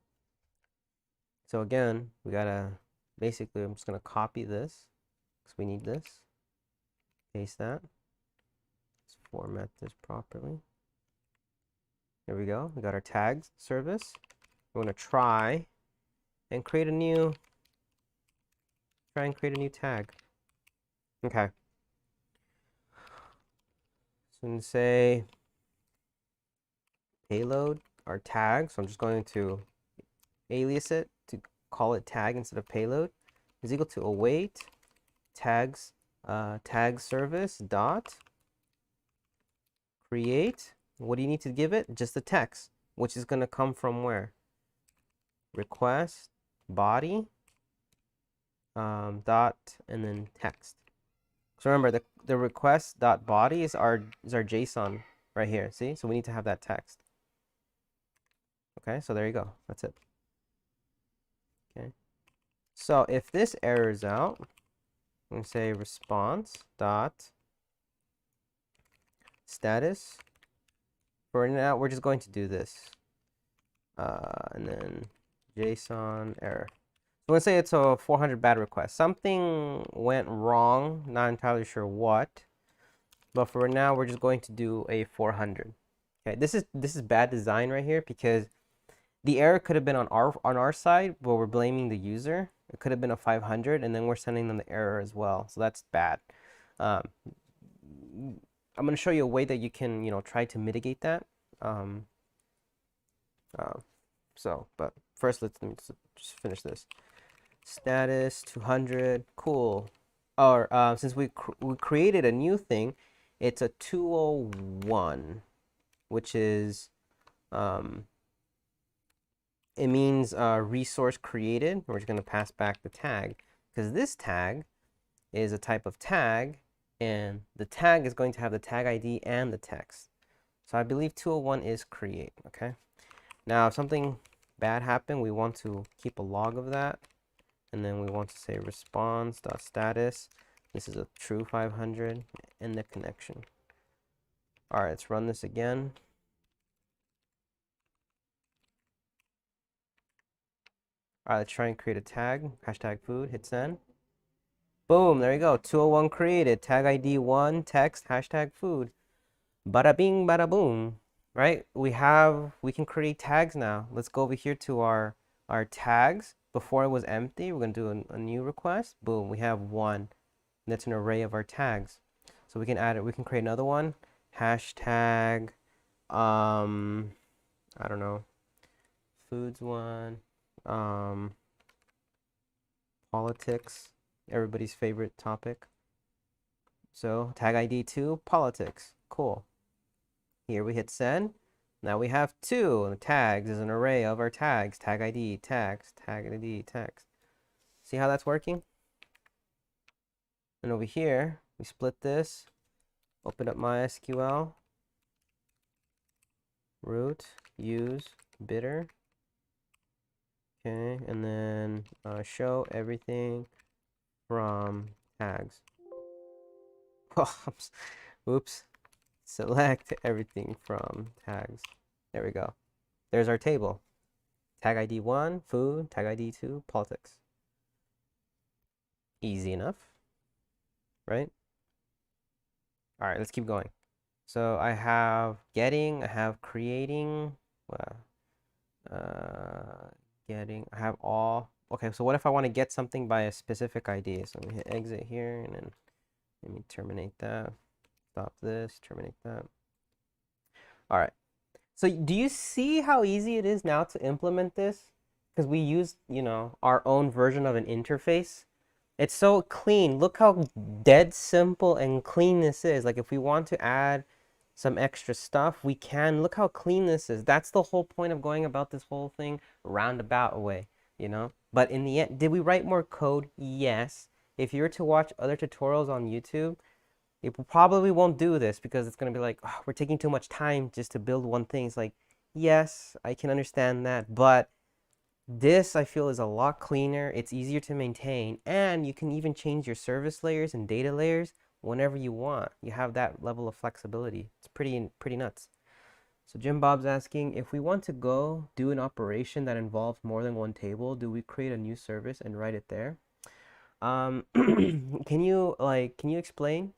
So again, we gotta basically, I'm just gonna copy this because we need this. Paste that. Let's format this properly. There we go. We got our tags service. We're gonna try and create a new tag. Okay. So I'm gonna say payload our tag. So I'm just going to alias it to call it tag instead of payload is equal to await tags tag service dot create. What do you need to give it? Just the text, which is going to come from where? Request body dot and then text. So remember the request dot body is our JSON right here. See, so we need to have that text. Okay, so there you go. That's it. Okay. So if this errors out, I'm going to say response dot status. For now, we're just going to do this. And then JSON error. So let's say it's a 400 bad request. Something went wrong, not entirely sure what. But for now, we're just going to do a 400. Okay, this is bad design right here because the error could have been on our side, but we're blaming the user. It could have been a 500, and then we're sending them the error as well. So that's bad. I'm going to show you a way that you can, try to mitigate that. But first, let me just finish this. Status 200, cool. Or since we created a new thing, it's a 201. which is it means resource created. We're just going to pass back the tag because this tag is a type of tag, and the tag is going to have the tag ID and the text. So I believe 201 is create. Okay. Now, if something bad happened, we want to keep a log of that, and then we want to say response.status. This is a true 500, end the connection. All right, let's run this again. All right, let's try and create a tag, hashtag food, hit send. Boom, there you go, 201 created, tag ID 1, text, hashtag food. Bada bing, bada boom, right? We can create tags now. Let's go over here to our tags. Before it was empty, we're gonna do a new request. Boom, we have one. That's an array of our tags. So we can add it, we can create another one. Hashtag, I don't know, foods one, politics, everybody's favorite topic. So tag ID 2, politics, cool. Here we hit send. Now we have 2 tags is an array of our tags, tag ID, tags, tag ID, tags. See how that's working? And over here, we split this, open up MySQL, root, use, bidder. Okay, and then show everything from tags. Oops. Select everything from tags. There we go. There's our table. Tag ID 1, food. Tag ID 2, politics. Easy enough, right? All right, let's keep going. So I have getting, I have creating, getting, I have all. Okay, so what if I want to get something by a specific ID? So let me hit exit here, and then let me terminate that. Stop this, terminate that. All right. So do you see how easy it is now to implement this? Because we use, our own version of an interface. It's so clean. Look how dead simple and clean this is. Like if we want to add some extra stuff, we can. Look how clean this is. That's the whole point of going about this whole thing roundabout way, But in the end, did we write more code? Yes. If you were to watch other tutorials on YouTube, it probably won't do this because it's going to be like, oh, we're taking too much time just to build one thing. It's like, yes, I can understand that, but this I feel is a lot cleaner. It's easier to maintain, and you can even change your service layers and data layers whenever you want. You have that level of flexibility. It's pretty nuts. So Jim Bob's asking, if we want to go do an operation that involves more than one table, do we create a new service and write it there? Can you explain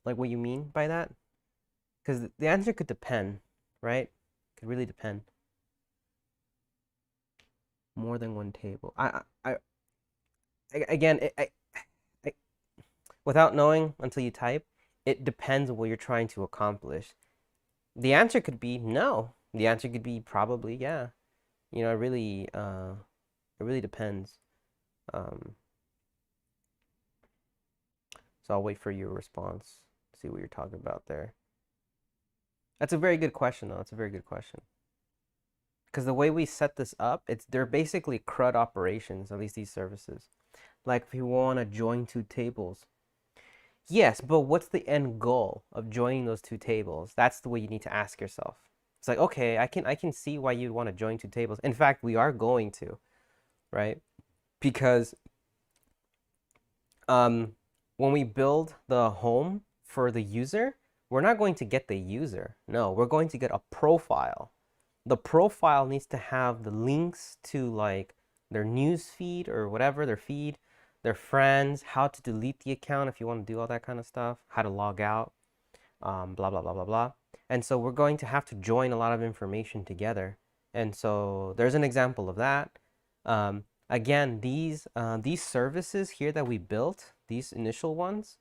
like what you mean by that? Because the answer could depend, right? Could really depend. More than one table. Again, without knowing until you type, it depends on what you're trying to accomplish. The answer could be no. The answer could be probably yeah. It really depends. So I'll wait for your response. See what you're talking about there. That's a very good question, though. That's a very good question. Because the way we set this up, they're basically CRUD operations, at least these services. Like if you want to join 2 tables. Yes, but what's the end goal of joining those 2 tables? That's the way you need to ask yourself. It's like, okay, I can see why you'd want to join 2 tables. In fact, we are going to, right? Because when we build the home for the user, we're not going to get the user. No, we're going to get a profile. The profile needs to have the links to like their news feed or whatever, their feed, their friends, how to delete the account if you want to do all that kind of stuff, how to log out, blah, blah, blah, blah, blah. And so we're going to have to join a lot of information together. And so there's an example of that. Again, these services here that we built, these initial ones,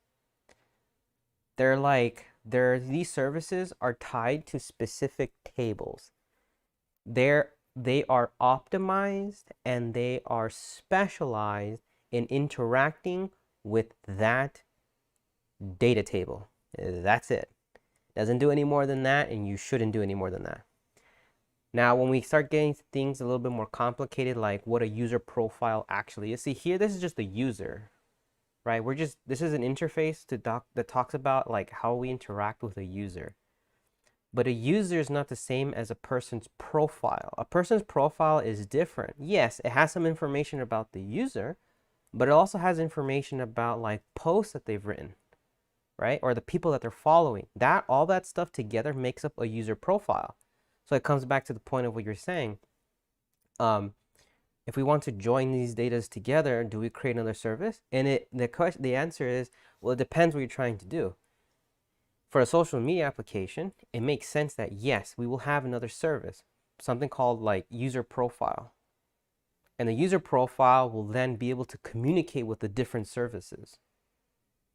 these services are tied to specific tables. They are optimized and they are specialized in interacting with that data table. That's it. Doesn't do any more than that, and you shouldn't do any more than that. Now, when we start getting things a little bit more complicated, like what a user profile actually is, see here, this is just a user, right? This is an interface that talks about like how we interact with a user. But a user is not the same as a person's profile. A person's profile is different. Yes, it has some information about the user, but it also has information about like posts that they've written, right? Or the people that they're following. All that stuff together makes up a user profile. So it comes back to the point of what you're saying. If we want to join these data together, do we create another service? And the answer is, well, it depends what you're trying to do. For a social media application, it makes sense that yes, we will have another service, something called like user profile. And the user profile will then be able to communicate with the different services.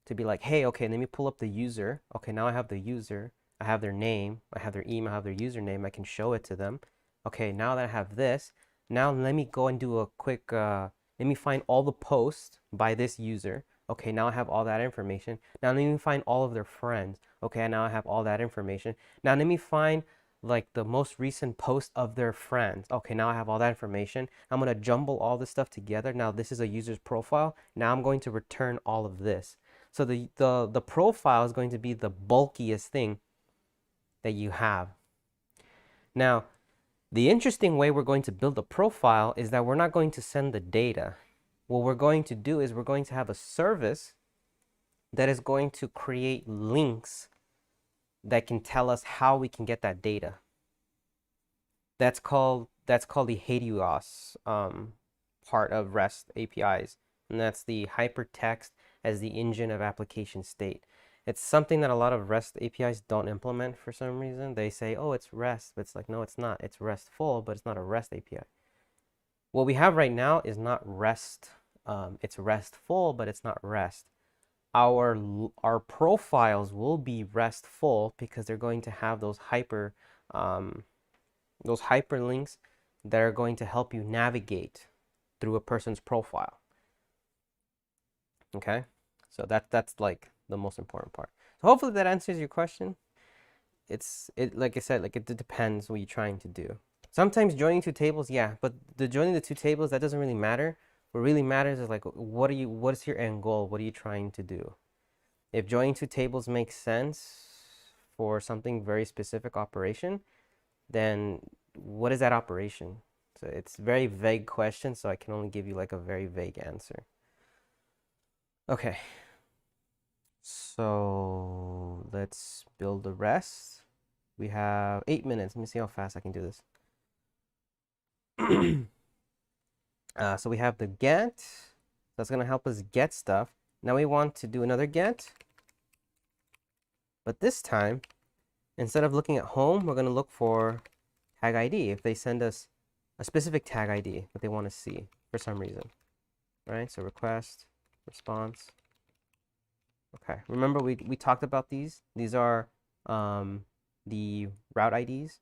To be like, hey, okay, let me pull up the user. Okay, now I have the user. I have their name. I have their email. I have their username. I can show it to them. Okay, now that I have this, now let me go and do a quick, let me find all the posts by this user. Okay, now I have all that information. Now let me find all of their friends. Okay, now I have all that information. Now let me find like the most recent post of their friends. Okay, now I have all that information. I'm going to jumble all this stuff together. Now this is a user's profile. Now I'm going to return all of this. So the profile is going to be the bulkiest thing that you have. Now, the interesting way we're going to build a profile is that we're not going to send the data. What we're going to do is we're going to have a service that is going to create links that can tell us how we can get that data. That's called the HEDIOS part of REST APIs, and that's the hypertext as the engine of application state. It's something that a lot of REST APIs don't implement for some reason. They say, oh, it's REST, but it's like, no, it's not. It's RESTful, but it's not a REST API. What we have right now is not REST. It's RESTful, but it's not REST. Our profiles will be RESTful because they're going to have those hyperlinks that are going to help you navigate through a person's profile. Okay, so that's like the most important part. So hopefully that answers your question. Like I said, like it depends what you're trying to do. Sometimes joining two tables, yeah, but joining the two tables, that doesn't really matter. What really matters is like what is your end goal? What are you trying to do? If joining two tables makes sense for something very specific operation, then what is that operation? So it's a very vague question, so I can only give you like a very vague answer. Okay. So let's build the rest. We have 8 minutes. Let me see how fast I can do this. So we have the get. That's going to help us get stuff. Now we want to do another get. But this time, instead of looking at home, we're going to look for tag ID. If they send us a specific tag ID that they want to see for some reason. Right? So request, response. Okay, remember we talked about these. These are the route IDs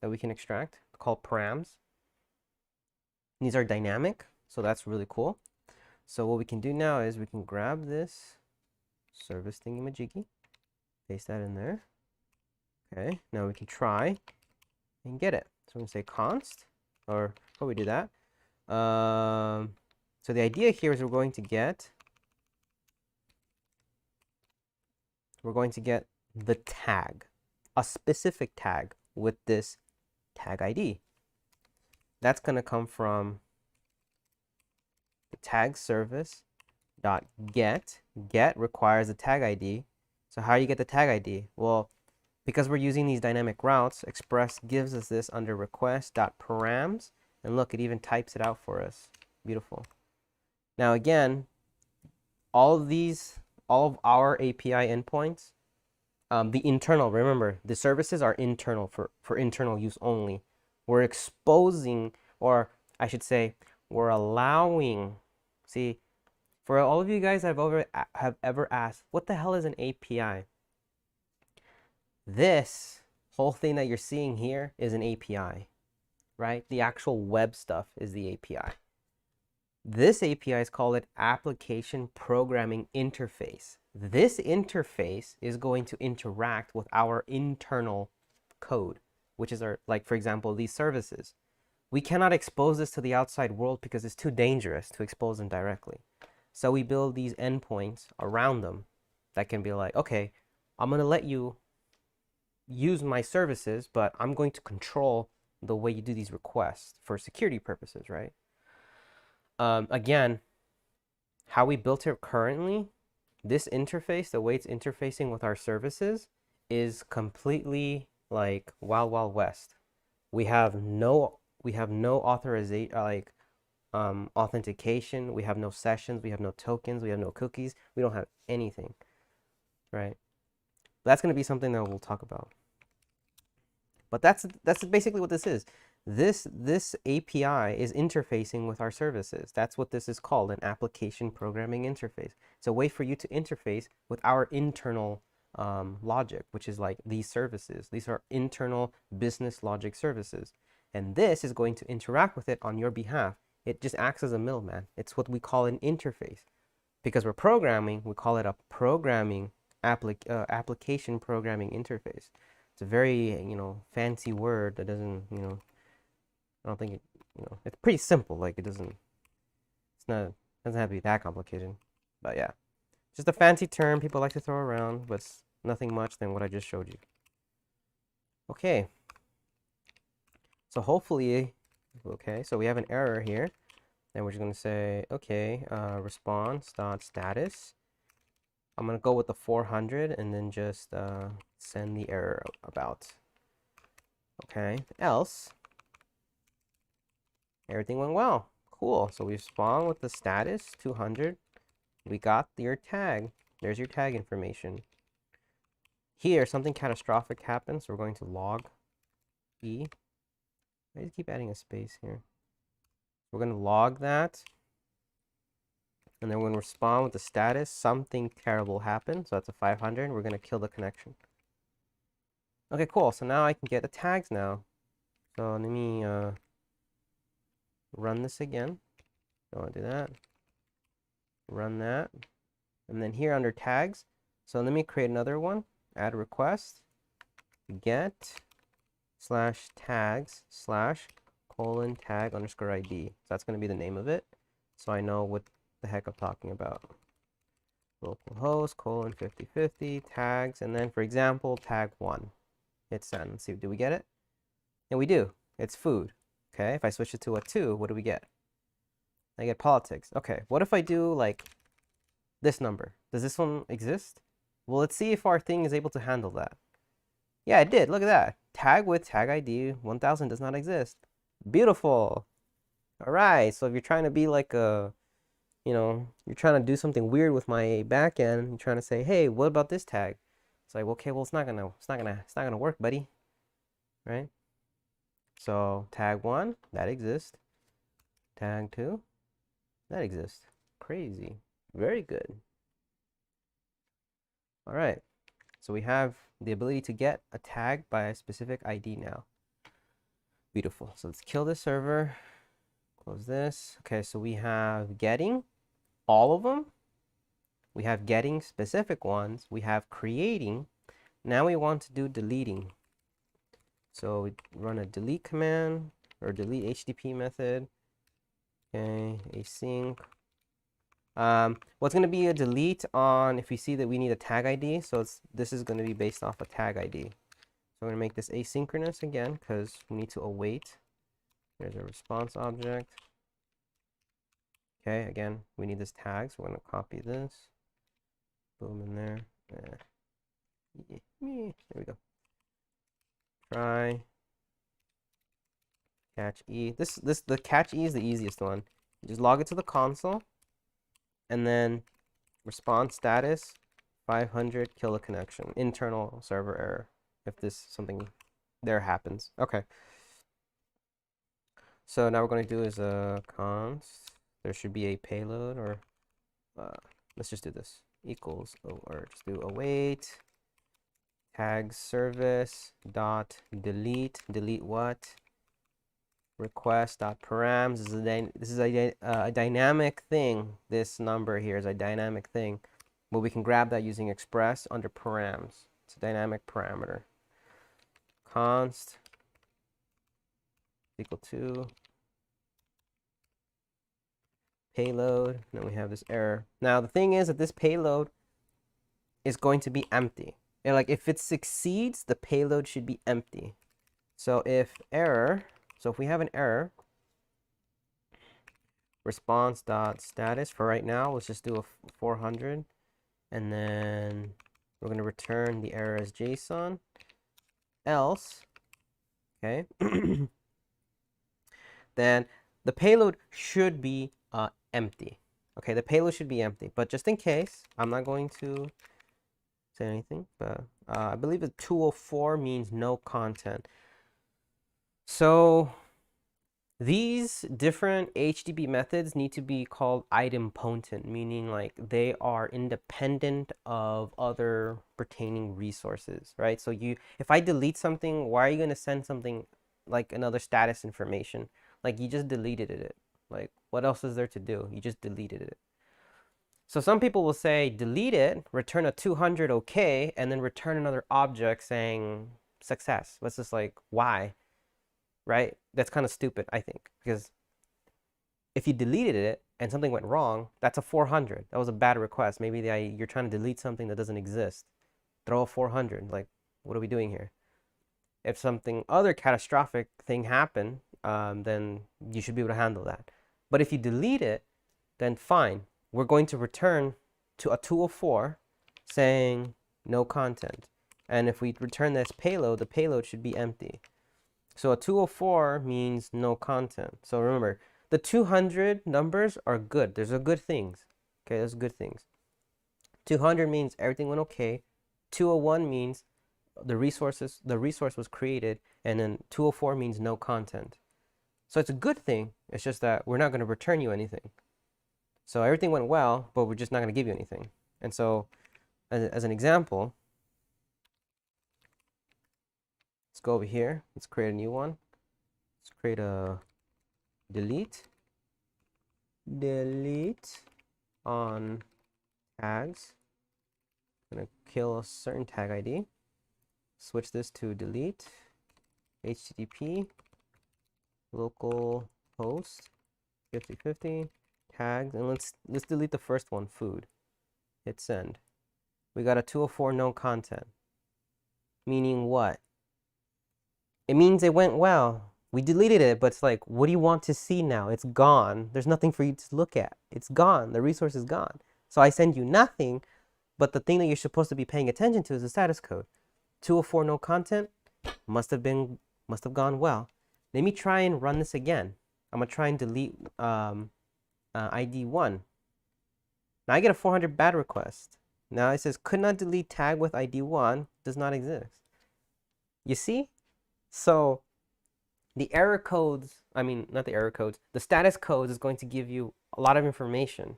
that we can extract, called params. These are dynamic, so that's really cool. So what we can do now is we can grab this service thingamajiggy, paste that in there. Okay, now we can try and get it. So we're going to say const, or before we do that, so the idea here is we're going to get the tag, a specific tag with this tag ID. That's going to come from the tag service dot get. Get requires a tag ID. So how do you get the tag ID? Well, because we're using these dynamic routes, Express gives us this under request.params. And look, it even types it out for us. Beautiful. Now again, all of our API endpoints, the internal, remember, the services are internal for internal use only. We're exposing, or I should say, we're allowing, see, for all of you guys that have ever asked, what the hell is an API? This whole thing that you're seeing here is an API, right? The actual web stuff is the API. This API is called an application programming interface. This interface is going to interact with our internal code, which is our, like, for example, these services. We cannot expose this to the outside world because it's too dangerous to expose them directly. So we build these endpoints around them that can be like, okay, I'm going to let you use my services, but I'm going to control the way you do these requests for security purposes, right? Again, how we built it currently, this interface, the way it's interfacing with our services, is completely like wild, wild west. We have no authorization, authentication. We have no sessions. We have no tokens. We have no cookies. We don't have anything, right? That's going to be something that we'll talk about. But that's basically what this is. This API is interfacing with our services. That's what this is called, an application programming interface. It's a way for you to interface with our internal logic, which is like these services. These are internal business logic services. And this is going to interact with it on your behalf. It just acts as a middleman. It's what we call an interface. Because we're programming, we call it a programming application programming interface. It's a very, fancy word that doesn't, I don't think it, it's pretty simple. Like it doesn't have to be that complicated. But yeah, just a fancy term people like to throw around, but it's nothing much than what I just showed you. Okay. So hopefully, okay, so we have an error here. And we're just going to say, okay, response.status. I'm going to go with the 400 and then just send the error about. Okay, else. Everything went well. Cool. So we respond with the status 200. We got your tag. There's your tag information. Here, something catastrophic happens. So we're going to log E. I just keep adding a space here. We're going to log that. And then we're going to respond with the status. Something terrible happened. So that's a 500. We're going to kill the connection. Okay, cool. So now I can get the tags now. So let me run this again. Don't want to do that. Run that. And then here under tags. So let me create another one. Add a request. Get /tags /:tag_ID. So that's going to be the name of it. So I know what the heck I'm talking about. Localhost :5050 tags. And then for example, tag 1. Hit send. Let's see, do we get it? And we do. It's food. Okay, if I switch it to a 2, what do we get? I get politics. Okay, what if I do like this number? Does this one exist? Well, let's see if our thing is able to handle that. Yeah, it did. Look at that. Tag with tag ID 1000 does not exist. Beautiful. All right, so if you're trying to be like a, you're trying to do something weird with my backend, you're trying to say, hey, what about this tag? It's like, okay, well, it's not gonna work, buddy. Right? So tag 1, that exists. Tag 2, that exists. Crazy. Very good. All right. So we have the ability to get a tag by a specific ID now. Beautiful. So let's kill this server. Close this. Okay, so we have getting all of them. We have getting specific ones. We have creating. Now we want to do deleting. So we run a delete command or delete HTTP method. Okay, async. What's going to be a delete on if we see that we need a tag ID? So this is going to be based off a tag ID. So I'm going to make this asynchronous again because we need to await. There's a response object. Okay, again, we need this tag, so we're going to copy this. Boom in there. There we go. Try catch E. The catch E is the easiest one. You just log it to the console, and then response status 500 kill the connection. Internal server error. If this something there happens. Okay. So now we're going to do is a const. There should be a payload, or let's just do this. Equals, or just do await tag service dot delete. Delete what? Request dot params. This is a dynamic thing. This number here is a dynamic thing. but we can grab that using express under params. It's a dynamic parameter. Const equal to payload, and then we have this error. Now the thing is that this payload is going to be empty. And like if it succeeds, the payload should be empty. So if we have an error, response.status for right now, let's just do a 400, and then we're going to return the error as JSON. Else, okay, then the payload should be empty. Okay, the payload should be empty, but just in case, I'm not going to say anything, but I believe the 204 means no content. So these different HTTP methods need to be called idempotent, meaning like they are independent of other pertaining resources, right? So if I delete something, why are you going to send something like another status information? Like you just deleted it. Like what else is there to do? You just deleted it. So some people will say delete it, return a 200 okay, and then return another object saying success. That's just like, why? Right? That's kind of stupid, I think, because if you deleted it and something went wrong, that's a 400. That was a bad request. Maybe you're trying to delete something that doesn't exist. Throw a 400. Like, what are we doing here? If something other catastrophic thing happened, then you should be able to handle that. But if you delete it, then fine. We're going to return to a 204 saying no content. And if we return this payload, the payload should be empty. So a 204 means no content. So remember, the 200 numbers are good. Those are good things. Okay, those are good things. 200 means everything went okay. 201 means the resource was created, and then 204 means no content. So it's a good thing. It's just that we're not going to return you anything. So everything went well, but we're just not going to give you anything. And so as an example, let's go over here. Let's create a new one. Let's create a delete on tags. I'm going to kill a certain tag ID. Switch this to delete HTTP local host 5050 tags, and let's delete the first one, food. Hit send. We got a 204 no content. Meaning what? It means it went well. We deleted it, but it's like, what do you want to see now? It's gone. There's nothing for you to look at. It's gone. The resource is gone. So I send you nothing, but the thing that you're supposed to be paying attention to is the status code. 204 no content must have gone well. Let me try and run this again. I'm gonna try and delete ID 1. Now I get a 400 bad request. Now it says could not delete tag with ID 1 does not exist. You see? So the error codes, I mean, not the error codes, the status codes is going to give you a lot of information.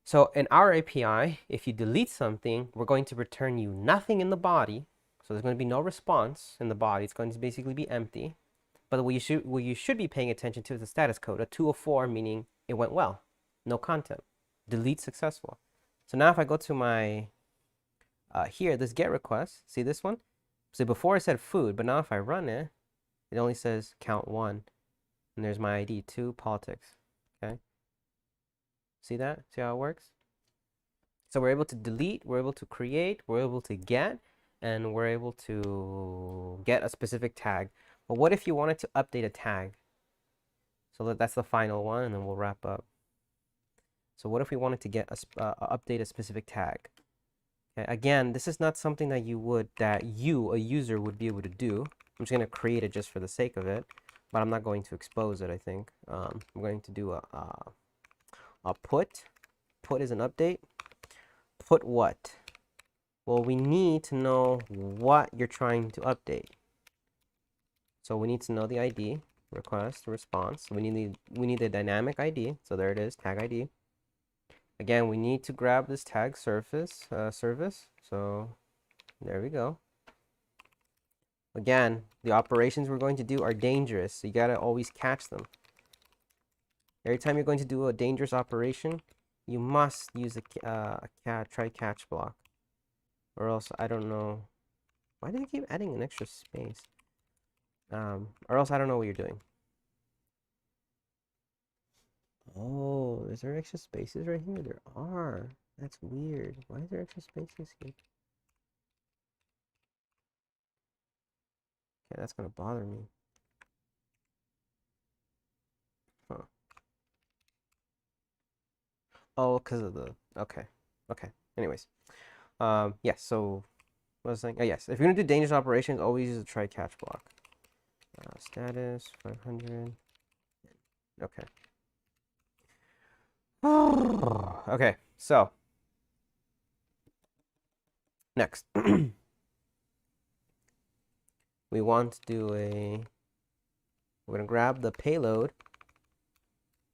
So in our API, if you delete something, we're going to return you nothing in the body. So there's going to be no response in the body. It's going to basically be empty. But what you should be paying attention to is the status code, a 204, meaning it went well, no content, delete successful. So now if I go to my, here, this get request, see this one? So before it said food, but now if I run it, it only says count 1. And there's my ID, 2, politics, okay? See that? See how it works? So we're able to delete, we're able to create, we're able to get, and we're able to get a specific tag. But what if you wanted to update a tag? So that's the final one, and then we'll wrap up. So what if we wanted to get update a specific tag? Okay, again, this is not something that a user would be able to do. I'm just going to create it just for the sake of it, but I'm not going to expose it, I think. I'm going to do a put. Put is an update. Put what? Well, we need to know what you're trying to update. So we need to know the ID, request, response. We need the dynamic ID. So there it is, tag ID. Again, we need to grab this tag service. So there we go. Again, the operations we're going to do are dangerous, so you gotta always catch them. Every time you're going to do a dangerous operation, you must use a try catch block, or else I don't know. Why do they keep adding an extra space? Or else I don't know what you're doing. Oh, is there extra spaces right here? There are. That's weird. Why is there extra spaces here? Okay, that's gonna bother me. Huh. Oh, because of the. Okay. Okay. Anyways. Yes. So, what was I saying? Oh, yes. If you're gonna do dangerous operations, always use a try catch block. Status 500. Okay. Okay. So next, we want to do a. We're gonna grab the payload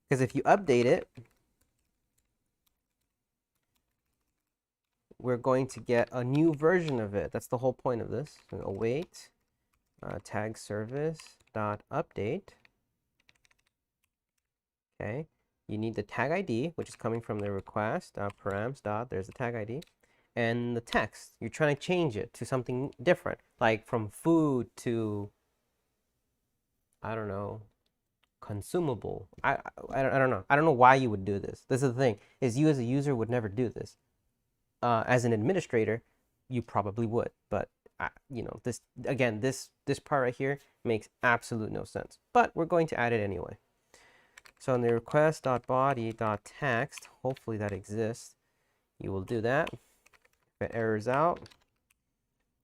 because if you update it, we're going to get a new version of it. That's the whole point of this. So await tag service dot update. Okay, you need the tag ID, which is coming from the request params dot. There's the tag ID, and the text. You're trying to change it to something different, like from food to I don't know, consumable. I don't know. I don't know why you would do this. This is the thing, is you as a user would never do this. As an administrator, you probably would, but you know, this again, this part right here makes absolute no sense. But we're going to add it anyway. So in the request.body.text, hopefully that exists. You will do that. If it errors out,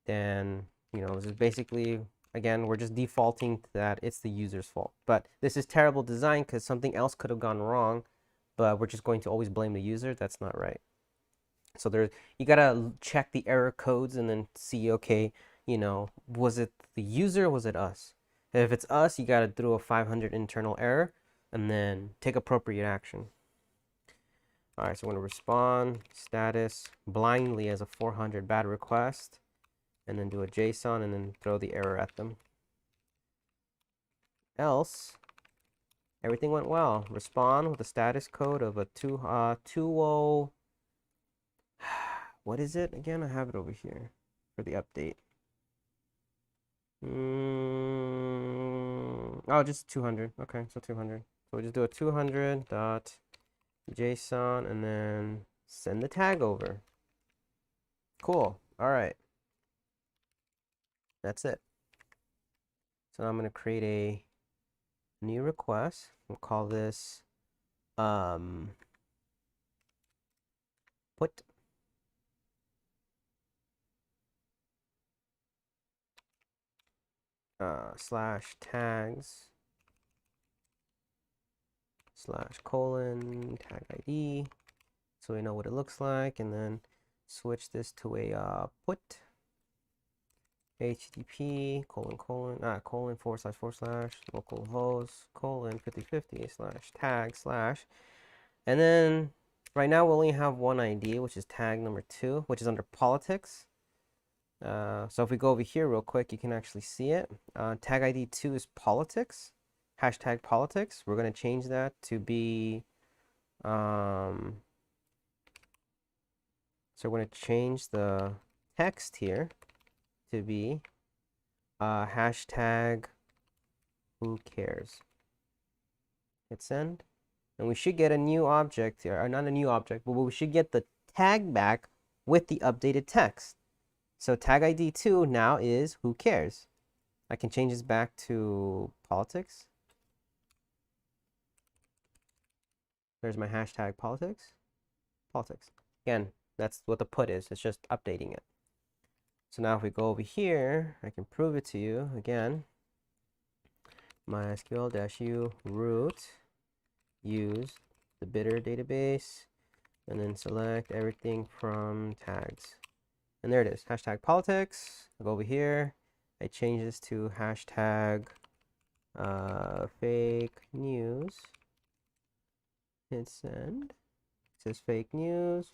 then you know, this is basically, again, we're just defaulting that it's the user's fault. But this is terrible design because something else could have gone wrong, but we're just going to always blame the user. That's not right. So there, you gotta check the error codes and then see, okay, you know, was it the user or was it us? If it's us, you gotta do a 500 internal error and then take appropriate action. All right, so I'm gonna respond status blindly as a 400 bad request, and then do a JSON and then throw the error at them. Else, everything went well. Respond with a status code of a 20. What is it again? I have it over here for the update. Oh, just 200. Okay, so 200. So we just do a 200 dot JSON and then send the tag over. Cool. All right. That's it. So now I'm going to create a new request. We'll call this put slash tags slash colon tag ID, so we know what it looks like, and then switch this to a put http colon / localhost colon 5050 slash tag slash, and then right now we only have one ID, which is tag number 2, which is under politics. So if we go over here real quick, you can actually see it. Tag ID 2 is politics, hashtag politics. We're going to change that to be, so we're going to change the text here to be hashtag who cares. Hit send. And we should get a new object here, or not a new object, but we should get the tag back with the updated text. So tag ID 2 now is who cares. I can change this back to politics. There's my hashtag politics. Politics. Again, that's what the put is. It's just updating it. So now if we go over here, I can prove it to you again. MySQL-u root use the bidder database and then select everything from tags. And there it is, hashtag politics. I go over here, I change this to hashtag fake news. Hit send. It says fake news.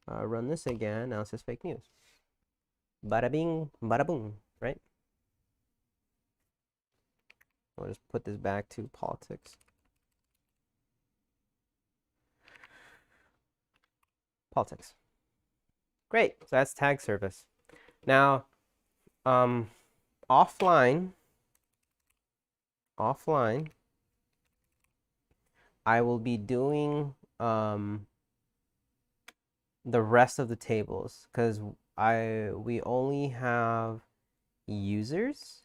Run this again. Now it says fake news. Bada bing, bada boom, right? I'll just put this back to politics. politics. Great. So that's tag service. Now, offline, I will be doing the rest of the tables because we only have users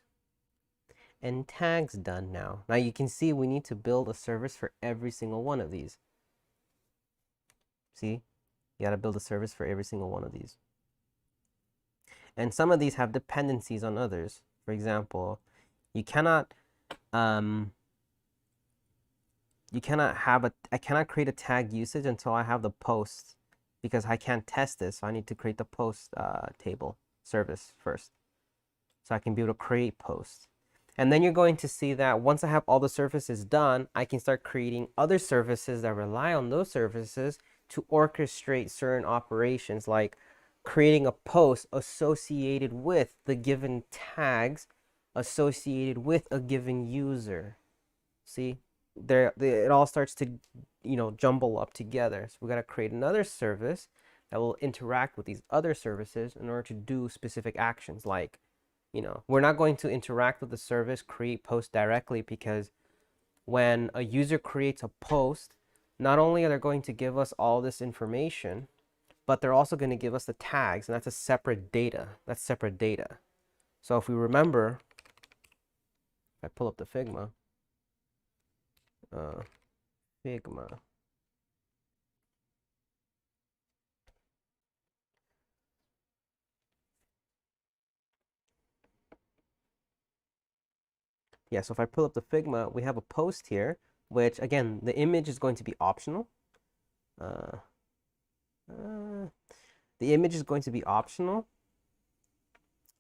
and tags done now. Now you can see we need to build a service for every single one of these. See, you got to build a service for every single one of these. And some of these have dependencies on others. For example, you cannot I cannot create a tag usage until I have the post because I can't test this. So I need to create the post table service first. So I can be able to create posts. And then you're going to see that once I have all the services done, I can start creating other services that rely on those services to orchestrate certain operations, like creating a post associated with the given tags associated with a given user. See, it all starts to, jumble up together. So we got to create another service that will interact with these other services in order to do specific actions. Like, we're not going to interact with the service, create posts directly, because when a user creates a post, not only are they going to give us all this information, but they're also going to give us the tags, and that's a separate data. That's separate data. So if we remember, if I pull up the Figma, yeah, so if I pull up the Figma, we have a post here, which again, the image is going to be optional. The image is going to be optional.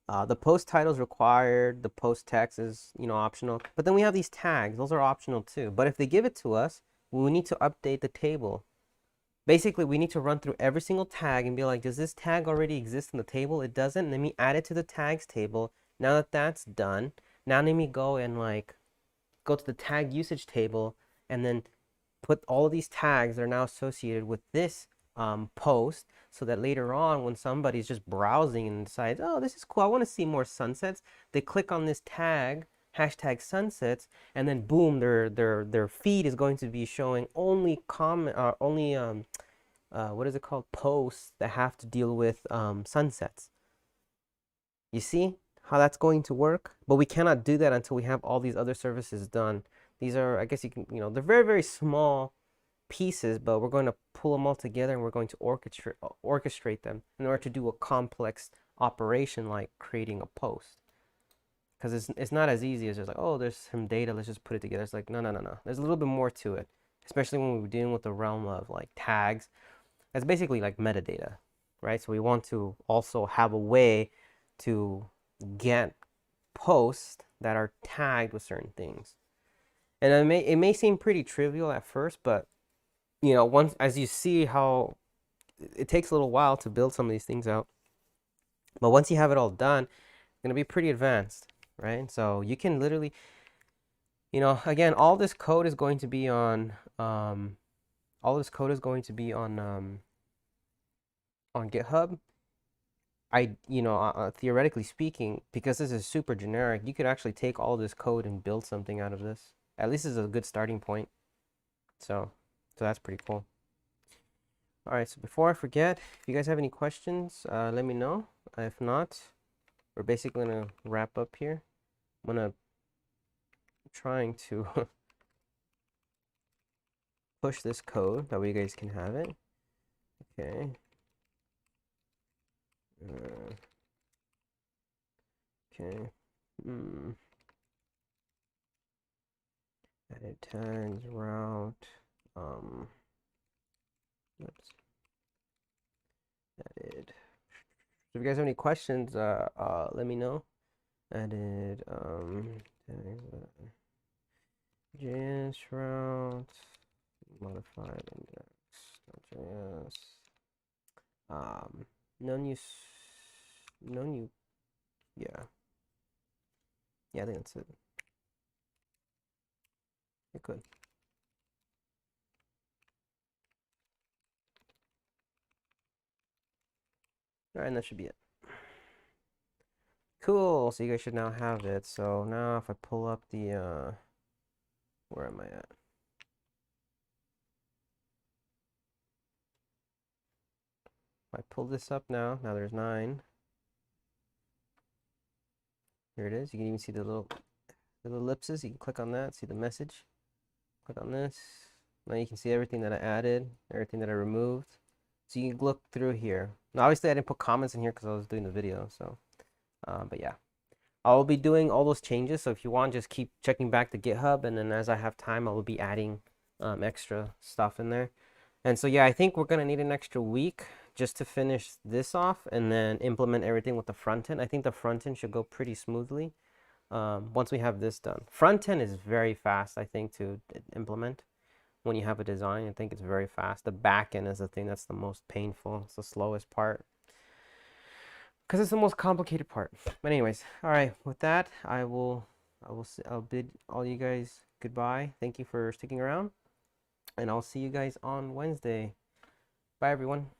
The post title is required. The post text is, optional. But then we have these tags. Those are optional too. But if they give it to us, we need to update the table. Basically, we need to run through every single tag and be like, does this tag already exist in the table? It doesn't. Let me add it to the tags table. Now that that's done, now let me go and go to the tag usage table and then put all of these tags that are now associated with this post, so that later on when somebody's just browsing and decides, oh, this is cool, I want to see more sunsets, they click on this tag, hashtag sunsets, and then boom, their feed is going to be showing only what is it called, posts that have to deal with sunsets. You see how that's going to work? But we cannot do that until we have all these other services done. These are, I guess you can, they're very, very small pieces, but we're going to pull them all together and we're going to orchestrate them in order to do a complex operation like creating a post. Because it's not as easy as just like, oh, there's some data, let's just put it together. It's like, no. There's a little bit more to it, especially when we're dealing with the realm of like tags. That's basically like metadata, right? So we want to also have a way to get posts that are tagged with certain things. And it may seem pretty trivial at first, but once, as you see how it takes a little while to build some of these things out, but once you have it all done, it's going to be pretty advanced, right? So you can literally, again, all this code is going to be on GitHub. Theoretically speaking, because this is super generic, you could actually take all this code and build something out of this. At least it's a good starting point. So that's pretty cool. All right, so before I forget, if you guys have any questions, let me know. If not, we're basically gonna wrap up here. I'm trying to push this code, that way you guys can have it. Okay. Okay. Edit tags, route, oops. Edit. So if you guys have any questions, let me know. Edit, JS route, modified index.js, yeah, I think that's it. You're good. All right, and that should be it. Cool. So you guys should now have it. So now if I pull up the where am I at? If I pull this up now there's 9. Here it is. You can even see the little ellipses. You can click on that, see the message. Click on this. Now you can see everything that I added, everything that I removed. So you can look through here. Now obviously I didn't put comments in here because I was doing the video. So, but yeah. I'll be doing all those changes. So if you want, just keep checking back to GitHub. And then as I have time, I will be adding extra stuff in there. And so, yeah, I think we're going to need an extra week just to finish this off and then implement everything with the front end. I think the front end should go pretty smoothly once we have this done. Front end is very fast, I think, to implement. When you have a design, I think it's very fast. The back end is the thing that's the most painful. It's the slowest part because it's the most complicated part. But anyways, all right. With that, I'll bid all you guys goodbye. Thank you for sticking around, and I'll see you guys on Wednesday. Bye, everyone.